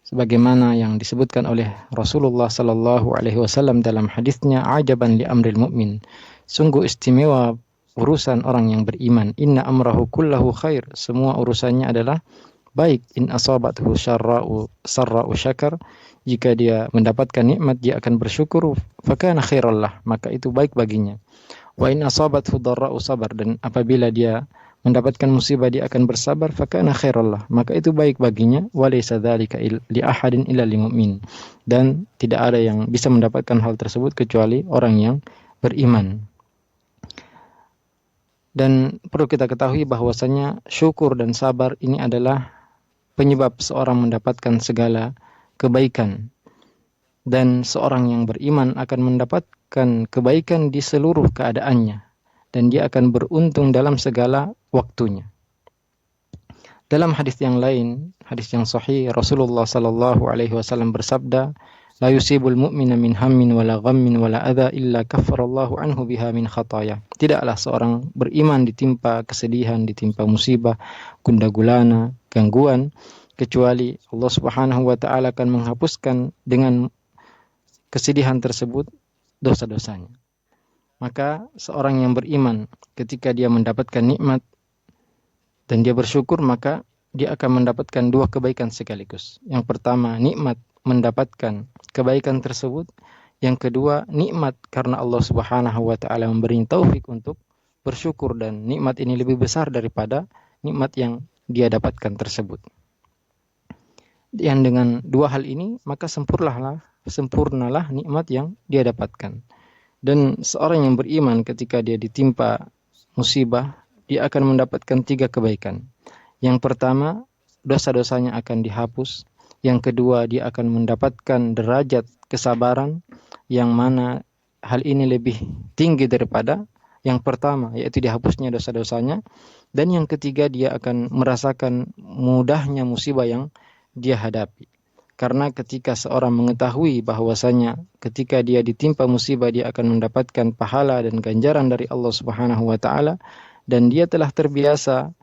Speaker 5: Sebagaimana yang disebutkan oleh Rasulullah sallallahu alaihi wasallam dalam hadisnya, ajaban li amril mu'min. Sungguh istimewa urusan orang yang beriman. Inna amrahu kullahu khair. Semua urusannya adalah baik. In asabathu sarra'u syakar. Jika dia mendapatkan nikmat, dia akan bersyukur. Fakana khairallah. Maka itu baik baginya. Wa in asabathu darra'u sabar. Dan apabila dia mendapatkan musibah, dia akan bersabar. Fakana khairallah. Maka itu baik baginya. Wa laysa dzalika li ahadin illa lil mu'min. Dan tidak ada yang bisa mendapatkan hal tersebut kecuali orang yang beriman. Dan perlu kita ketahui bahwasanya syukur dan sabar ini adalah penyebab seorang mendapatkan segala kebaikan. Dan seorang yang beriman akan mendapatkan kebaikan di seluruh keadaannya. Dan dia akan beruntung dalam segala waktunya. Dalam hadis yang lain, hadis yang sahih, Rasulullah sallallahu alaihi wasallam bersabda, la yusibul mu'mina min hammin wala ghammin wala adha illa kaffarallahu anhu biha min khataya. Tidaklah seorang beriman ditimpa kesedihan, ditimpa musibah, gundah gulana, gangguan, kecuali Allah Subhanahu wa taala akan menghapuskan dengan kesedihan tersebut dosa-dosanya. Maka seorang yang beriman ketika dia mendapatkan nikmat dan dia bersyukur, maka dia akan mendapatkan dua kebaikan sekaligus. Yang pertama, nikmat mendapatkan kebaikan tersebut. Yang kedua, nikmat karena Allah Subhanahu wa taala memberi taufik untuk bersyukur, dan nikmat ini lebih besar daripada nikmat yang dia dapatkan tersebut. Dan dengan dua hal ini, maka sempurnalah nikmat yang dia dapatkan. Dan seorang yang beriman ketika dia ditimpa musibah, dia akan mendapatkan tiga kebaikan. Yang pertama, dosa-dosanya akan dihapus. Yang kedua, dia akan mendapatkan derajat kesabaran, yang mana hal ini lebih tinggi daripada yang pertama, yaitu dihapusnya dosa-dosanya. Dan yang ketiga, dia akan merasakan mudahnya musibah yang dia hadapi. Karena ketika seorang mengetahui bahwasanya ketika dia ditimpa musibah, dia akan mendapatkan pahala dan ganjaran dari Allah Subhanahu wa taala, dan dia telah terbiasa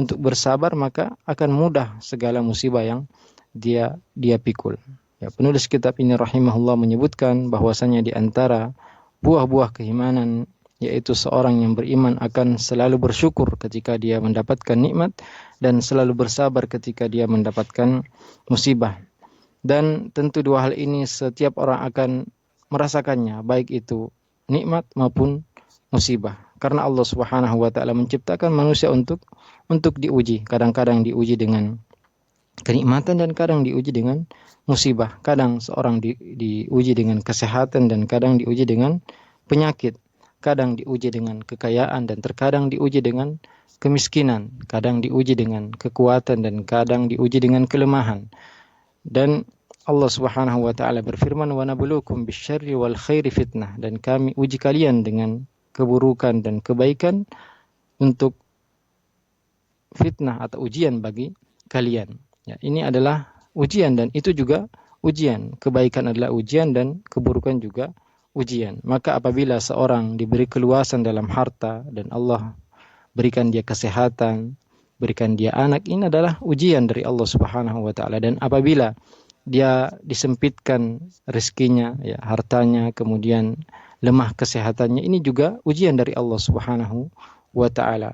Speaker 5: untuk bersabar, maka akan mudah segala musibah yang dia pikul. Ya, penulis kitab ini rahimahullah menyebutkan bahwasanya di antara buah-buah keimanan yaitu seorang yang beriman akan selalu bersyukur ketika dia mendapatkan nikmat dan selalu bersabar ketika dia mendapatkan musibah. Dan tentu dua hal ini setiap orang akan merasakannya, baik itu nikmat maupun musibah. Karena Allah Subhanahu wa taala menciptakan manusia untuk diuji. Kadang-kadang diuji dengan kenikmatan dan kadang diuji dengan musibah. Kadang seorang diuji dengan kesehatan dan kadang diuji dengan penyakit. Kadang diuji dengan kekayaan dan terkadang diuji dengan kemiskinan. Kadang diuji dengan kekuatan dan kadang diuji dengan kelemahan. Dan Allah Subhanahu wa taala berfirman, "Wa nabluukum bisyarri wal khairi fitnah." Dan kami uji kalian dengan keburukan dan kebaikan untuk fitnah atau ujian bagi kalian. Ya, ini adalah ujian dan itu juga ujian. Kebaikan adalah ujian dan keburukan juga ujian. Maka apabila seorang diberi keluasan dalam harta dan Allah berikan dia kesehatan, berikan dia anak, ini adalah ujian dari Allah Subhanahu wa taala. Dan apabila dia disempitkan rezekinya, ya, hartanya, kemudian lemah kesehatannya, ini juga ujian dari Allah Subhanahu wa taala.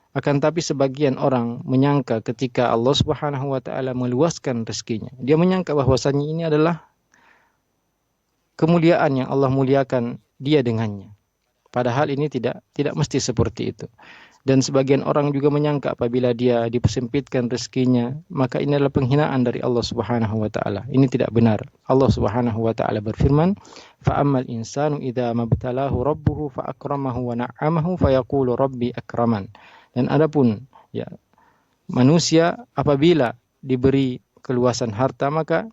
Speaker 5: Akan tapi sebagian orang menyangka ketika Allah Subhanahu wa taala meluaskan rezekinya, dia menyangka bahwasanya ini adalah kemuliaan yang Allah muliakan dia dengannya. Padahal ini tidak mesti seperti itu. Dan sebagian orang juga menyangka apabila dia disempitkan rezekinya, maka ini adalah penghinaan dari Allah Subhanahu wa taala. Ini tidak benar. Allah Subhanahu wa taala berfirman, "Fa ammal insanu idza mabtalahu rabbuhu fa akramahu wa na'amahu fa yaqulu rabbi akraman." Dan adapun ya manusia apabila diberi keluasan harta, maka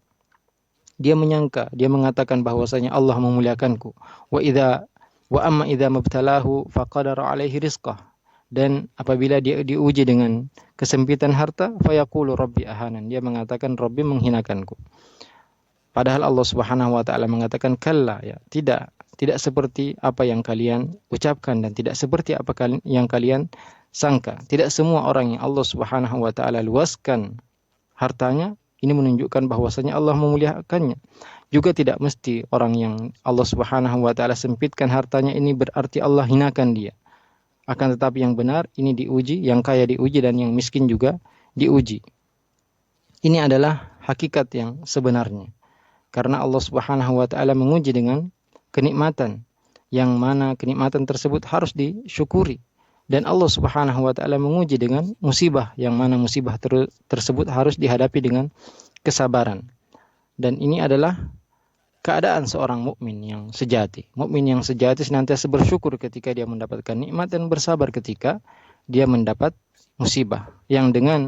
Speaker 5: dia menyangka, dia mengatakan bahwasanya Allah memuliakanku. Wa amma idza mabtalahu faqadara alaihi rizqah. Dan apabila dia diuji dengan kesempitan harta, fayaqulu rabbi ahanan. Dia mengatakan Rabbi menghinakanku. Padahal Allah Subhanahu wa taala mengatakan kalla, ya, tidak seperti apa yang kalian ucapkan dan tidak seperti apa yang kalian sangka. Tidak semua orang yang Allah Subhanahu wa taala luaskan hartanya ini menunjukkan bahwasanya Allah memuliakannya. Juga tidak mesti orang yang Allah Subhanahu wa taala sempitkan hartanya ini berarti Allah hinakan dia. Akan tetapi yang benar ini diuji, yang kaya diuji dan yang miskin juga diuji. Ini adalah hakikat yang sebenarnya. Karena Allah Subhanahu wa taala menguji dengan kenikmatan, yang mana kenikmatan tersebut harus disyukuri. Dan Allah Subhanahu wa taala menguji dengan musibah, yang mana musibah tersebut harus dihadapi dengan kesabaran. Dan ini adalah keadaan seorang mukmin yang sejati. Mukmin yang sejati senantiasa bersyukur ketika dia mendapatkan nikmat dan bersabar ketika dia mendapat musibah. Yang dengan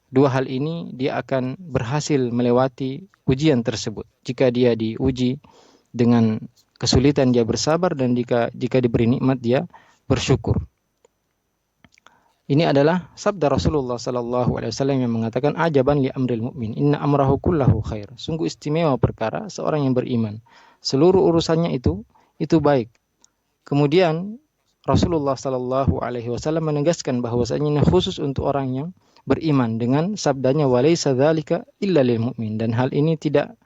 Speaker 5: dua hal ini dia akan berhasil melewati ujian tersebut. Jika dia diuji dengan kesulitan dia bersabar, dan jika diberi nikmat dia bersyukur. Ini adalah sabda Rasulullah sallallahu alaihi wasallam yang mengatakan ajaban li amril mu'min inna amrahu kullahu khair. Sungguh istimewa perkara seorang yang beriman. Seluruh urusannya itu baik. Kemudian Rasulullah sallallahu alaihi wasallam menegaskan bahwasanya khusus untuk orang yang beriman dengan sabdanya walaysa dzalika illa lil mu'min, dan hal ini tidak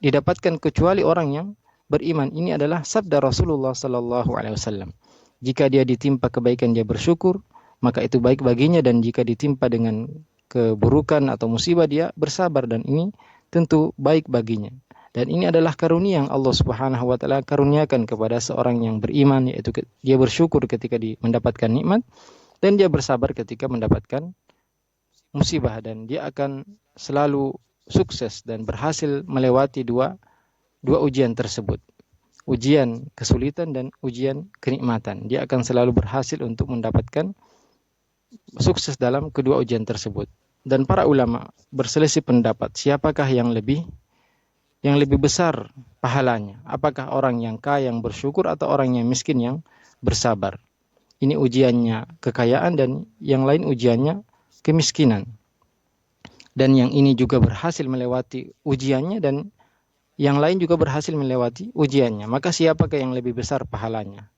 Speaker 5: didapatkan kecuali orang yang beriman. Ini adalah sabda Rasulullah sallallahu alaihi wasallam. Jika dia ditimpa kebaikan dia bersyukur, maka itu baik baginya, dan jika ditimpa dengan keburukan atau musibah dia bersabar, dan ini tentu baik baginya. Dan ini adalah karunia yang Allah Subhanahu wa taala karuniakan kepada seorang yang beriman, yaitu dia bersyukur ketika mendapatkan nikmat dan dia bersabar ketika mendapatkan musibah, dan dia akan selalu sukses dan berhasil melewati dua ujian tersebut. Ujian kesulitan dan ujian kenikmatan. Dia akan selalu berhasil untuk mendapatkan sukses dalam kedua ujian tersebut. Dan para ulama berselisih pendapat siapakah yang lebih besar pahalanya, apakah orang yang kaya yang bersyukur atau orang yang miskin yang bersabar. Ini ujiannya kekayaan dan yang lain ujiannya kemiskinan. Dan yang ini juga berhasil melewati ujiannya dan yang lain juga berhasil melewati ujiannya. Maka siapakah yang lebih besar pahalanya?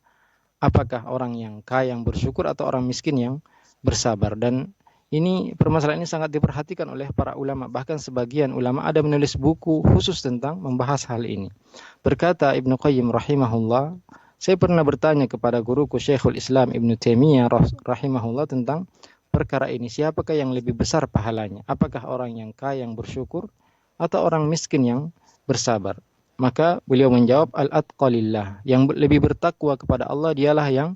Speaker 5: Apakah orang yang kaya yang bersyukur atau orang miskin yang bersabar? Dan ini permasalahan ini sangat diperhatikan oleh para ulama. Bahkan sebagian ulama ada menulis buku khusus tentang membahas hal ini. Berkata Ibnu Qayyim rahimahullah, saya pernah bertanya kepada guruku Syekhul Islam Ibnu Taimiyah rahimahullah tentang perkara ini. Siapakah yang lebih besar pahalanya? Apakah orang yang kaya yang bersyukur atau orang miskin yang bersabar? Maka beliau menjawab al-atqalillah, yang lebih bertakwa kepada Allah dialah yang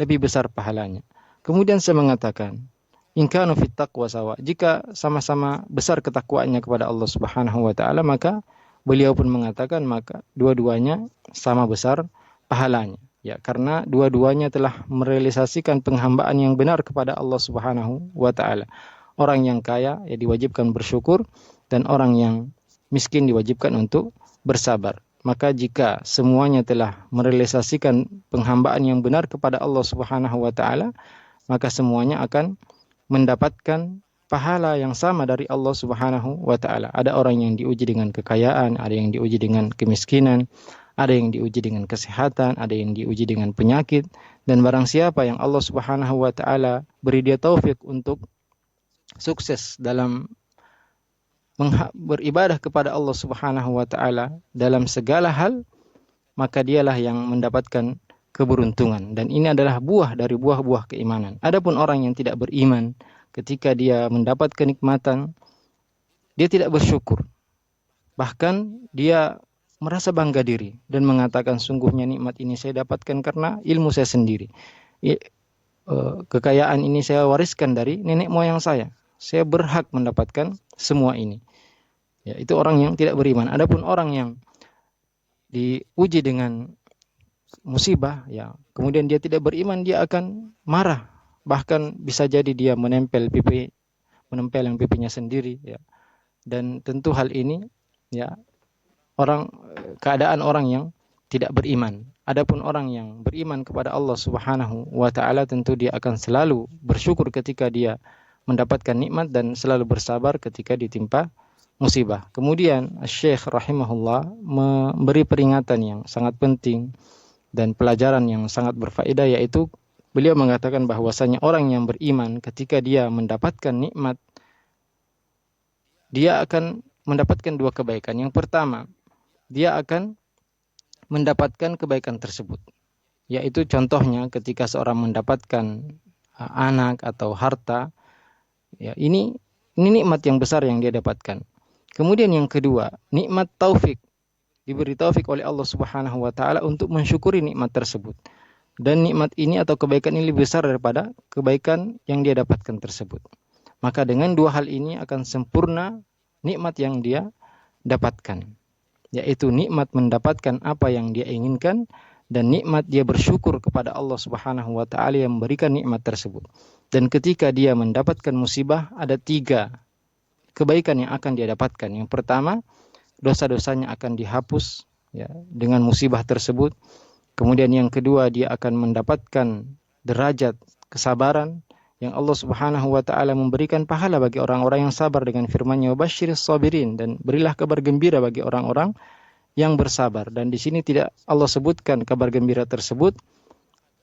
Speaker 5: lebih besar pahalanya. Kemudian saya mengatakan, in kanu fit taqwa sawa. Jika sama-sama besar ketakwaannya kepada Allah Subhanahu wa taala, maka beliau pun mengatakan maka dua-duanya sama besar pahalanya. Ya, karena dua-duanya telah merealisasikan penghambaan yang benar kepada Allah Subhanahu wa taala. Orang yang kaya ya diwajibkan bersyukur, dan orang yang miskin diwajibkan untuk bersabar. Maka jika semuanya telah merealisasikan penghambaan yang benar kepada Allah Subhanahu wa taala, maka semuanya akan mendapatkan pahala yang sama dari Allah Subhanahu wa taala. Ada orang yang diuji dengan kekayaan, ada yang diuji dengan kemiskinan, ada yang diuji dengan kesehatan, ada yang diuji dengan penyakit, dan barang siapa yang Allah Subhanahu wa taala beri dia taufik untuk sukses dalam beribadah kepada Allah Subhanahu wa taala dalam segala hal, maka dialah yang mendapatkan keberuntungan, dan ini adalah buah dari buah-buah keimanan. Adapun orang yang tidak beriman, ketika dia mendapat kenikmatan, dia tidak bersyukur. Bahkan dia merasa bangga diri dan mengatakan, sungguhnya nikmat ini saya dapatkan karena ilmu saya sendiri. Kekayaan ini saya wariskan dari nenek moyang saya. Saya berhak mendapatkan semua ini. Ya, itu orang yang tidak beriman. Adapun orang yang diuji dengan musibah, ya, kemudian dia tidak beriman, dia akan marah. Bahkan bisa jadi dia menempel yang pipinya sendiri, ya. Dan tentu hal ini, ya, keadaan orang yang tidak beriman. Adapun orang yang beriman kepada Allah Subhanahu wa taala, tentu dia akan selalu bersyukur ketika dia mendapatkan nikmat dan selalu bersabar ketika ditimpa musibah. Kemudian Syekh rahimahullah memberi peringatan yang sangat penting dan pelajaran yang sangat berfaedah, yaitu beliau mengatakan bahwasanya orang yang beriman ketika dia mendapatkan nikmat, dia akan mendapatkan dua kebaikan. Yang pertama, dia akan mendapatkan kebaikan tersebut, yaitu contohnya ketika seorang mendapatkan anak atau harta, ya, ini nikmat yang besar yang dia dapatkan. Kemudian yang kedua, nikmat taufik, diberi taufik oleh Allah Subhanahu wa taala untuk mensyukuri nikmat tersebut. Dan nikmat ini atau kebaikan ini lebih besar daripada kebaikan yang dia dapatkan tersebut. Maka dengan dua hal ini akan sempurna nikmat yang dia dapatkan, yaitu nikmat mendapatkan apa yang dia inginkan dan nikmat dia bersyukur kepada Allah Subhanahu wa taala yang memberikan nikmat tersebut. Dan ketika dia mendapatkan musibah, ada 3 kebaikan yang akan dia dapatkan. Yang pertama, dosa-dosanya akan dihapus, ya, dengan musibah tersebut. Kemudian yang kedua, dia akan mendapatkan derajat kesabaran yang Allah Subhanahu wa taala memberikan pahala bagi orang-orang yang sabar dengan firman-Nya, "Wabasyiris sabirin," dan berilah kabar gembira bagi orang-orang yang bersabar. Dan di sini tidak Allah sebutkan kabar gembira tersebut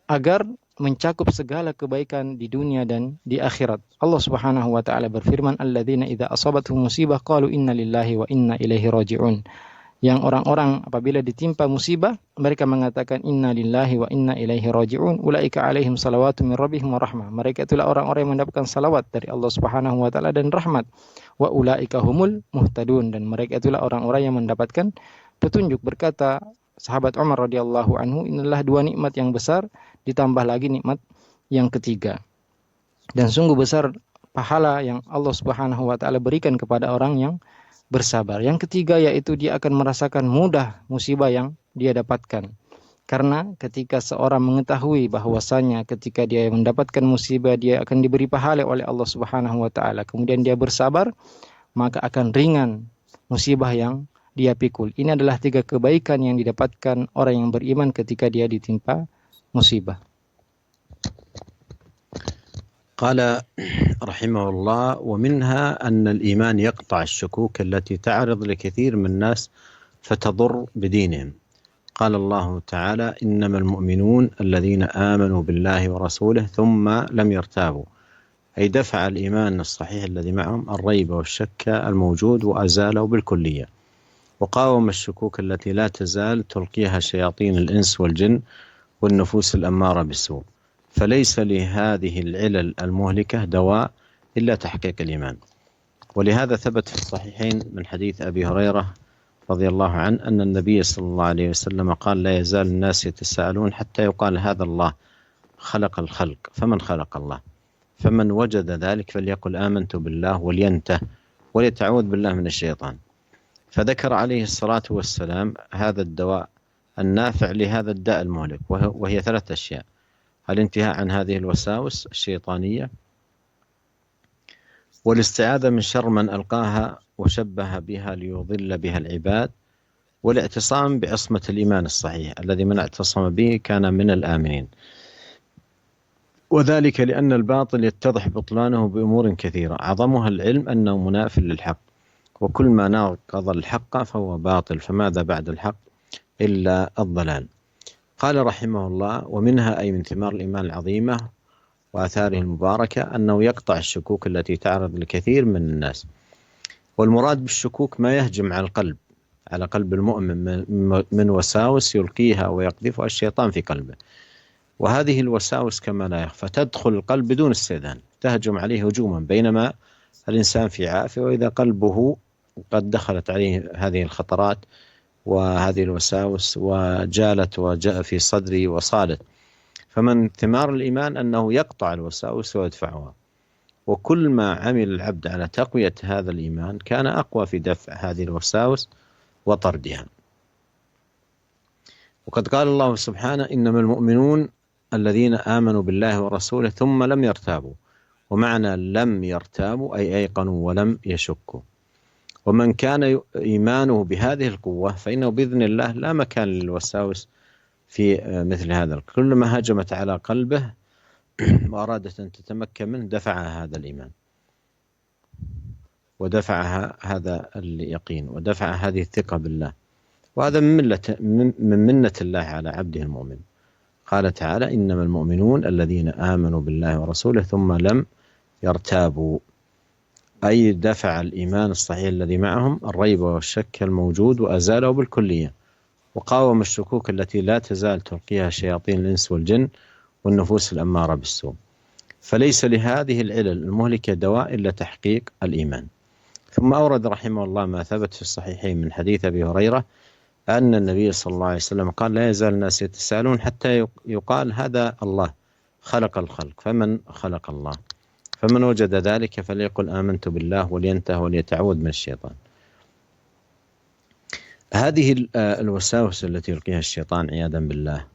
Speaker 5: agar mencakup segala kebaikan di dunia dan di akhirat. Allah Subhanahu wa taala berfirman, "Alladzina idza asabatuhum musibah qalu inna lillahi wa inna ilaihi raji'un." Yang orang-orang apabila ditimpa musibah, mereka mengatakan inna lillahi wa inna ilaihi raji'un, ulaika alaihim salawatu min rabbihim wa rahmah. Mereka itulah orang-orang yang mendapatkan salawat dari Allah Subhanahu wa taala dan rahmat. Wa ulaika humul muhtadun, dan mereka itulah orang-orang yang mendapatkan petunjuk. Berkata sahabat Umar radhiyallahu anhu, inilah 2 nikmat yang besar ditambah lagi nikmat yang ketiga. Dan sungguh besar pahala yang Allah Subhanahu wa taala berikan kepada orang yang bersabar. Yang ketiga, yaitu dia akan merasakan mudah musibah yang dia dapatkan. Karena ketika seorang mengetahui bahwasanya ketika dia mendapatkan musibah dia akan diberi pahala oleh Allah Subhanahu wa taala, kemudian dia bersabar, maka akan ringan musibah yang dia pikul. Ini adalah 3 kebaikan yang didapatkan orang yang beriman ketika dia ditimpa musibah.
Speaker 4: قال رحمه الله: ومنها أن الإيمان يقطع الشكوك التي تعرض لكثير من الناس فتضر بدينهم. قال الله تعالى: إنما المؤمنون الذين آمنوا بالله ورسوله ثم لم يرتابوا، أي دفع الإيمان الصحيح الذي معهم الريب والشك الموجود وأزاله بالكلية، وقاوم الشكوك التي لا تزال تلقيها شياطين الإنس والجن والنفوس الأمارة بالسوء. فليس لهذه العلل المهلكة دواء إلا تحقيق الإيمان. ولهذا ثبت في الصحيحين من حديث أبي هريرة رضي الله عنه أن النبي صلى الله عليه وسلم قال: لا يزال الناس يتساءلون حتى يقال هذا الله خلق الخلق فمن خلق الله؟ فمن وجد ذلك فليقل آمنت بالله ولينته وليتعوذ بالله من الشيطان. فذكر عليه الصلاة والسلام هذا الدواء النافع لهذا الداء المهلك، وهي 3 أشياء: الانتهاء عن هذه الوساوس الشيطانية، والاستعاذة من شر من ألقاها وشبه بها ليضل بها العباد، والاعتصام بعصمة الإيمان الصحيح الذي من اعتصم به كان من الآمنين. وذلك لأن الباطل يتضح بطلانه بأمور كثيرة، أعظمها العلم أنه مناف للحق، وكل ما ناقض الحق فهو باطل، فماذا بعد الحق؟ إلا الضلال. قال رحمه الله: ومنها أي من ثمار الإيمان العظيمة وآثاره المباركة أنه يقطع الشكوك التي تعرض لكثير من الناس. والمراد بالشكوك ما يهجم على قلب المؤمن من وساوس يلقيها ويقذفها الشيطان في قلبه. وهذه الوساوس كما لا يخفى تدخل القلب بدون استئذان، تهجم عليه هجوما، بينما الإنسان في عافية، وإذا قلبه قد دخلت عليه هذه الخطرات وهذه الوساوس وجالت وجاء في صدري وصالت. فمن ثمار الإيمان أنه يقطع الوساوس ويدفعها، وكل ما عمل العبد على تقوية هذا الإيمان كان أقوى في دفع هذه الوساوس وطردها. وقد قال الله سبحانه: إنما المؤمنون الذين آمنوا بالله ورسوله ثم لم يرتابوا. ومعنى لم يرتابوا أي أيقنوا ولم يشكوا. ومن كان إيمانه بهذه القوة فإنه بإذن الله لا مكان للوساوس في مثل هذا. كلما هجمت على قلبه وأرادت أن تتمكن منه دفعها هذا الإيمان، ودفعها هذا اليقين، ودفع هذه الثقة بالله. وهذا من منة الله على عبده المؤمن. قال تعالى: إنما المؤمنون الذين آمنوا بالله ورسوله ثم لم يرتابوا، أي دفع الإيمان الصحيح الذي معهم الريب والشك الموجود وأزاله بالكلية، وقاوم الشكوك التي لا تزال تلقيها شياطين الإنس والجن والنفوس الأمارة بالسوء. فليس لهذه العلل المهلكة دواء إلا تحقيق الإيمان. ثم أورد رحمه الله ما ثبت في الصحيحين من حديث أبي هريرة أن النبي صلى الله عليه وسلم قال: لا يزال الناس يتساءلون حتى يقال هذا الله خلق الخلق، فمن خلق الله؟ فمن وجد ذلك فليقل آمنت بالله ولينتهي وليتعوذ من الشيطان. هذه الوساوس التي يلقيها الشيطان عياذا بالله،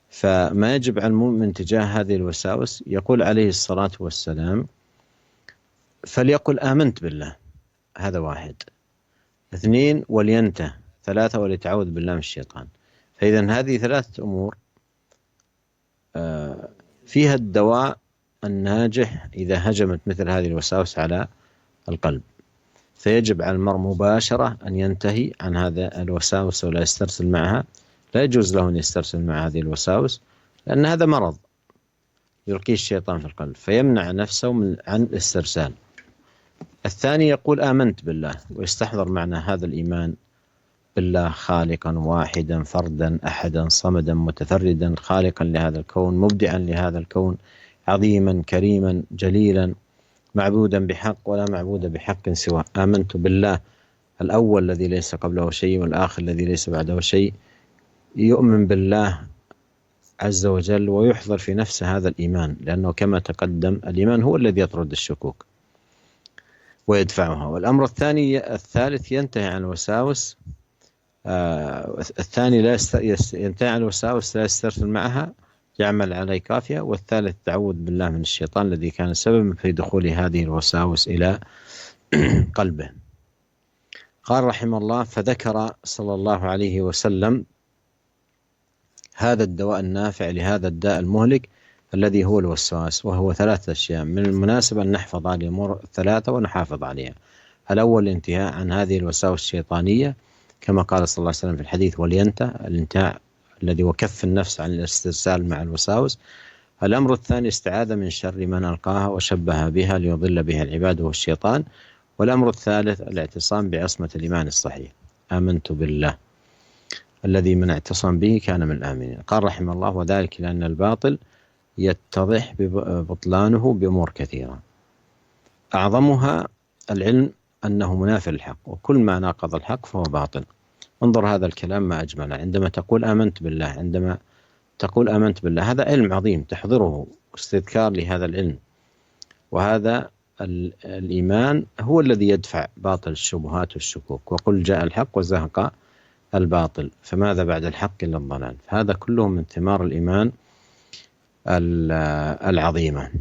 Speaker 4: فما يجب على المؤمن تجاه هذه الوساوس يقول عليه الصلاة والسلام: فليقل آمنت بالله، هذا واحد. 2 ولينتهي. 3 وليتعوذ بالله من الشيطان. فإذا هذه 3 أمور فيها الدواء الناجح إذا هجمت مثل هذه الوساوس على القلب. فيجب على المرء مباشرة أن ينتهي عن هذا الوساوس ولا يسترسل معها. لا يجوز له أن يسترسل مع هذه الوساوس، لأن هذا مرض يلقيه الشيطان في القلب، فيمنع نفسه عن الاسترسال. الثاني يقول آمنت بالله، ويستحضر معنى هذا الإيمان بالله خالقا واحدا فردا أحدا صمدا متفردا، خالقا لهذا الكون، مبدعا لهذا الكون، عظيما كريما جليلا، معبودا بحق ولا معبود بحق سواه. آمنت بالله الأول الذي ليس قبله شيء والآخر الذي ليس بعده شيء. يؤمن بالله عز وجل ويحضر في نفسه هذا الإيمان، لأنه كما تقدم الإيمان هو الذي يطرد الشكوك ويدفعها. والأمر الثالث ينتهي عن الوساوس. الثاني لا ينتهي عن الوساوس، لا يسترسل معها، يعمل على كافية. والثالث تعوذ بالله من الشيطان الذي كان سببا في دخول هذه الوساوس إلى قلبه. قال رحمه الله: فذكر صلى الله عليه وسلم هذا الدواء النافع لهذا الداء المهلك الذي هو الوسواس، وهو 3 أشياء. من المناسب أن نحفظ هذه الأمور 3 ونحافظ عليها. الأول الانتهاء عن هذه الوساوس الشيطانية، كما قال صلى الله عليه وسلم في الحديث: ولينتهي، الانتهاء الذي وكف النفس عن الاسترسال مع الوساوس. الأمر الثاني استعاذة من شر من ألقاها وشبه بها ليضل بها العباد وهو الشيطان. والأمر الثالث الاعتصام بعصمة الإيمان الصحيح. آمنت بالله الذي من اعتصم به كان من الآمنين. قال رحمه الله: وذلك لأن الباطل يتضح ببطلانه بأمور كثيرة، أعظمها العلم أنه منافي للحق، وكل ما ناقض الحق فهو باطل. انظر هذا الكلام ما أجمله. عندما تقول آمنت بالله، عندما تقول آمنت بالله، هذا علم عظيم تحضره، استذكار لهذا العلم. وهذا الإيمان هو الذي يدفع باطل الشبهات والشكوك. وقل جاء الحق وزهق الباطل فماذا بعد الحق إلا الضلال. فهذا كله من ثمار الإيمان العظيمة.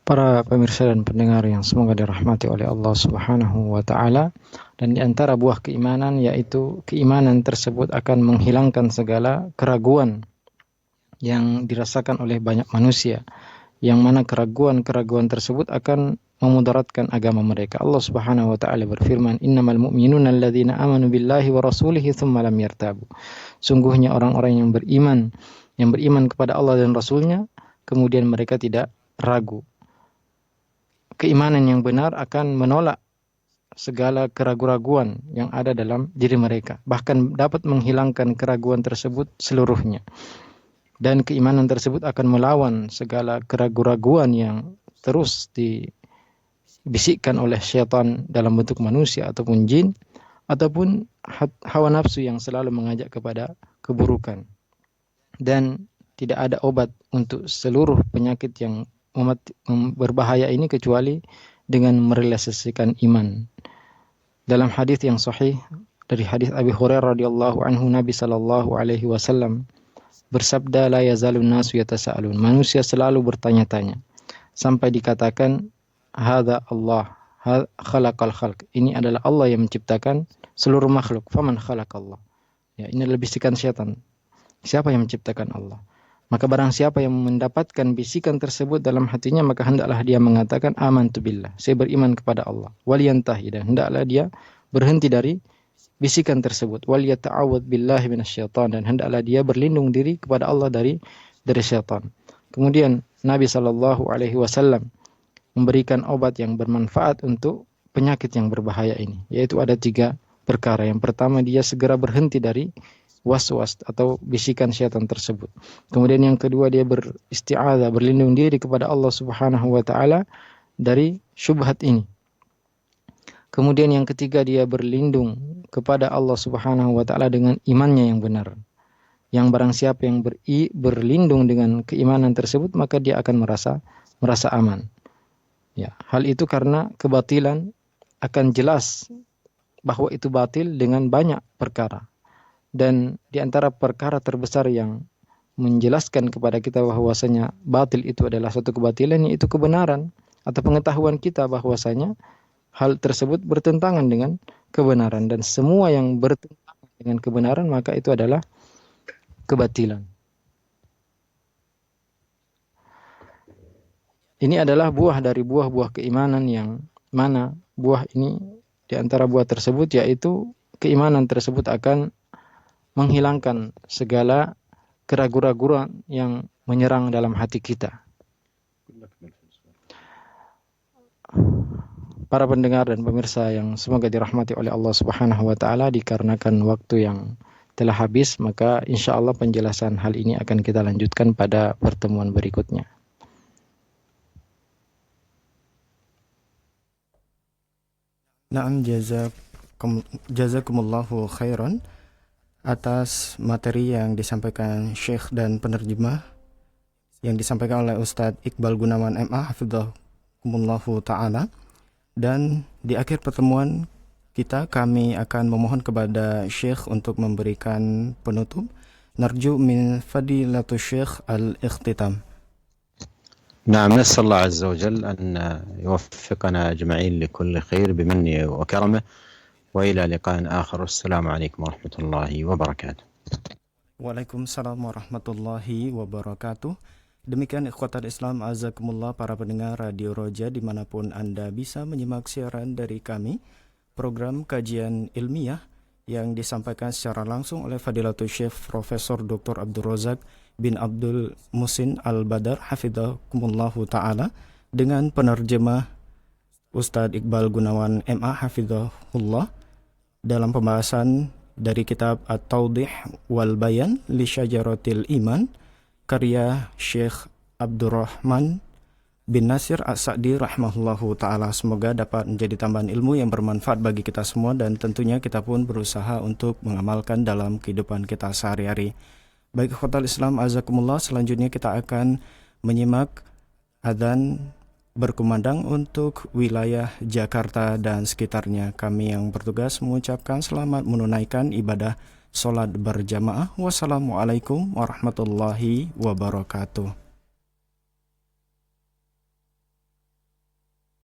Speaker 5: Para pemirsa dan pendengar yang semoga dirahmati oleh Allah Subhanahu wa Ta'ala, dan di antara buah keimanan yaitu keimanan tersebut akan menghilangkan segala keraguan yang dirasakan oleh banyak manusia, yang mana keraguan-keraguan tersebut akan memudaratkan agama mereka. Allah Subhanahu wa taala berfirman, "Innamal mu'minuna alladzina amanu billahi wa rasulihi tsumma lam yartabu." Sungguhnya orang-orang yang beriman kepada Allah dan Rasulnya, kemudian mereka tidak ragu. Keimanan yang benar akan menolak segala keraguan-raguan yang ada dalam diri mereka, bahkan dapat menghilangkan keraguan tersebut seluruhnya. Dan keimanan tersebut akan melawan segala keraguan-raguan yang terus dibisikkan oleh syaitan dalam bentuk manusia ataupun jin, ataupun hawa nafsu yang selalu mengajak kepada keburukan. Dan tidak ada obat untuk seluruh penyakit yang berbahaya ini kecuali dengan merealisasikan iman. Dalam hadis yang sahih dari hadis Abi Hurairah radhiyallahu anhu, Nabi sallallahu alaihi wasallam bersabda, "La yazalun nasu yatasaalun." Manusia selalu bertanya-tanya sampai dikatakan, "Hadza Allah khalaqal khalq." Ini adalah Allah yang menciptakan seluruh makhluk. Faman khalaqallah. Ya, ini adalah bisikan syaitan. Siapa yang menciptakan Allah? Maka barang siapa yang mendapatkan bisikan tersebut dalam hatinya, maka hendaklah dia mengatakan, "Amantu billah." Saya beriman kepada Allah. Waliyantahi, dan hendaklah dia berhenti dari bisikan tersebut. Waliyata'awwadz billahi minasyaitan, dan hendaklah dia berlindung diri kepada Allah dari syaitan. Kemudian Nabi sallallahu alaihi wasallam memberikan obat yang bermanfaat untuk penyakit yang berbahaya ini, yaitu ada 3 perkara. Yang pertama, dia segera berhenti dari was-was atau bisikan syaitan tersebut. Kemudian yang kedua, dia beristi'adzah, berlindung diri kepada Allah Subhanahu wa taala dari syubhat ini. Kemudian yang ketiga, dia berlindung kepada Allah Subhanahu wa taala dengan imannya yang benar. Yang barang siapa yang berlindung dengan keimanan tersebut, maka dia akan merasa aman. Ya, hal itu karena kebatilan akan jelas bahwa itu batil dengan banyak perkara. Dan di antara perkara terbesar yang menjelaskan kepada kita bahwasanya batil itu adalah suatu kebatilan, yaitu kebenaran atau pengetahuan kita bahwasanya hal tersebut bertentangan dengan kebenaran, dan semua yang bertentangan dengan kebenaran maka itu adalah kebatilan. Ini adalah buah dari buah-buah keimanan, yang mana buah ini di antara buah tersebut yaitu keimanan tersebut akan menghilangkan segala keraguan-raguan yang menyerang dalam hati kita. Para pendengar dan pemirsa yang semoga dirahmati oleh Allah Subhanahu wa taala, dikarenakan waktu yang telah habis, maka insya Allah penjelasan hal ini akan kita lanjutkan pada pertemuan berikutnya.
Speaker 3: Na'am, jazakumullahu khairan atas materi yang disampaikan Syekh dan penerjemah yang disampaikan oleh Ustadz Iqbal Gunawan MA hafidhakumullahu ta'ala. Dan di akhir pertemuan kita, kami akan memohon kepada Syekh untuk memberikan penutup. Narju min fadilatul Syekh al-ikhtitam.
Speaker 4: نعم، نسأل الله عز وجل أن يوفقنا أجمعين لكل خير بمنه وكرمه، وإلى لقاء آخر. السلام عليكم ورحمة الله وبركاته.
Speaker 3: Waalaikumsalam warahmatullahi wabarakatuh. Demikian ikhwatal Islam azakumullah, para pendengar Radio Roja dimanapun Anda bisa menyimak siaran dari kami, program kajian ilmiah yang disampaikan secara langsung oleh Fadilatul Syekh Profesor Dr. Abdul Razak bin Abdul Musin Al-Badar hafidhakumullahu ta'ala, dengan penerjemah Ustadz Iqbal Gunawan MA hafidhahullah, dalam pembahasan dari kitab At-Tawdih wal Bayan li Syajaratil Iman karya Syekh Abdurrahman bin Nasir As-Sa'di rahimahullahu ta'ala. Semoga dapat menjadi tambahan ilmu yang bermanfaat bagi kita semua, dan tentunya kita pun berusaha untuk mengamalkan dalam kehidupan kita sehari-hari. Baik ikhwatal Islam azakumullah, selanjutnya kita akan menyimak adzan berkumandang untuk wilayah Jakarta dan sekitarnya. Kami yang bertugas mengucapkan selamat menunaikan ibadah sholat berjamaah. Wassalamualaikum warahmatullahi wabarakatuh.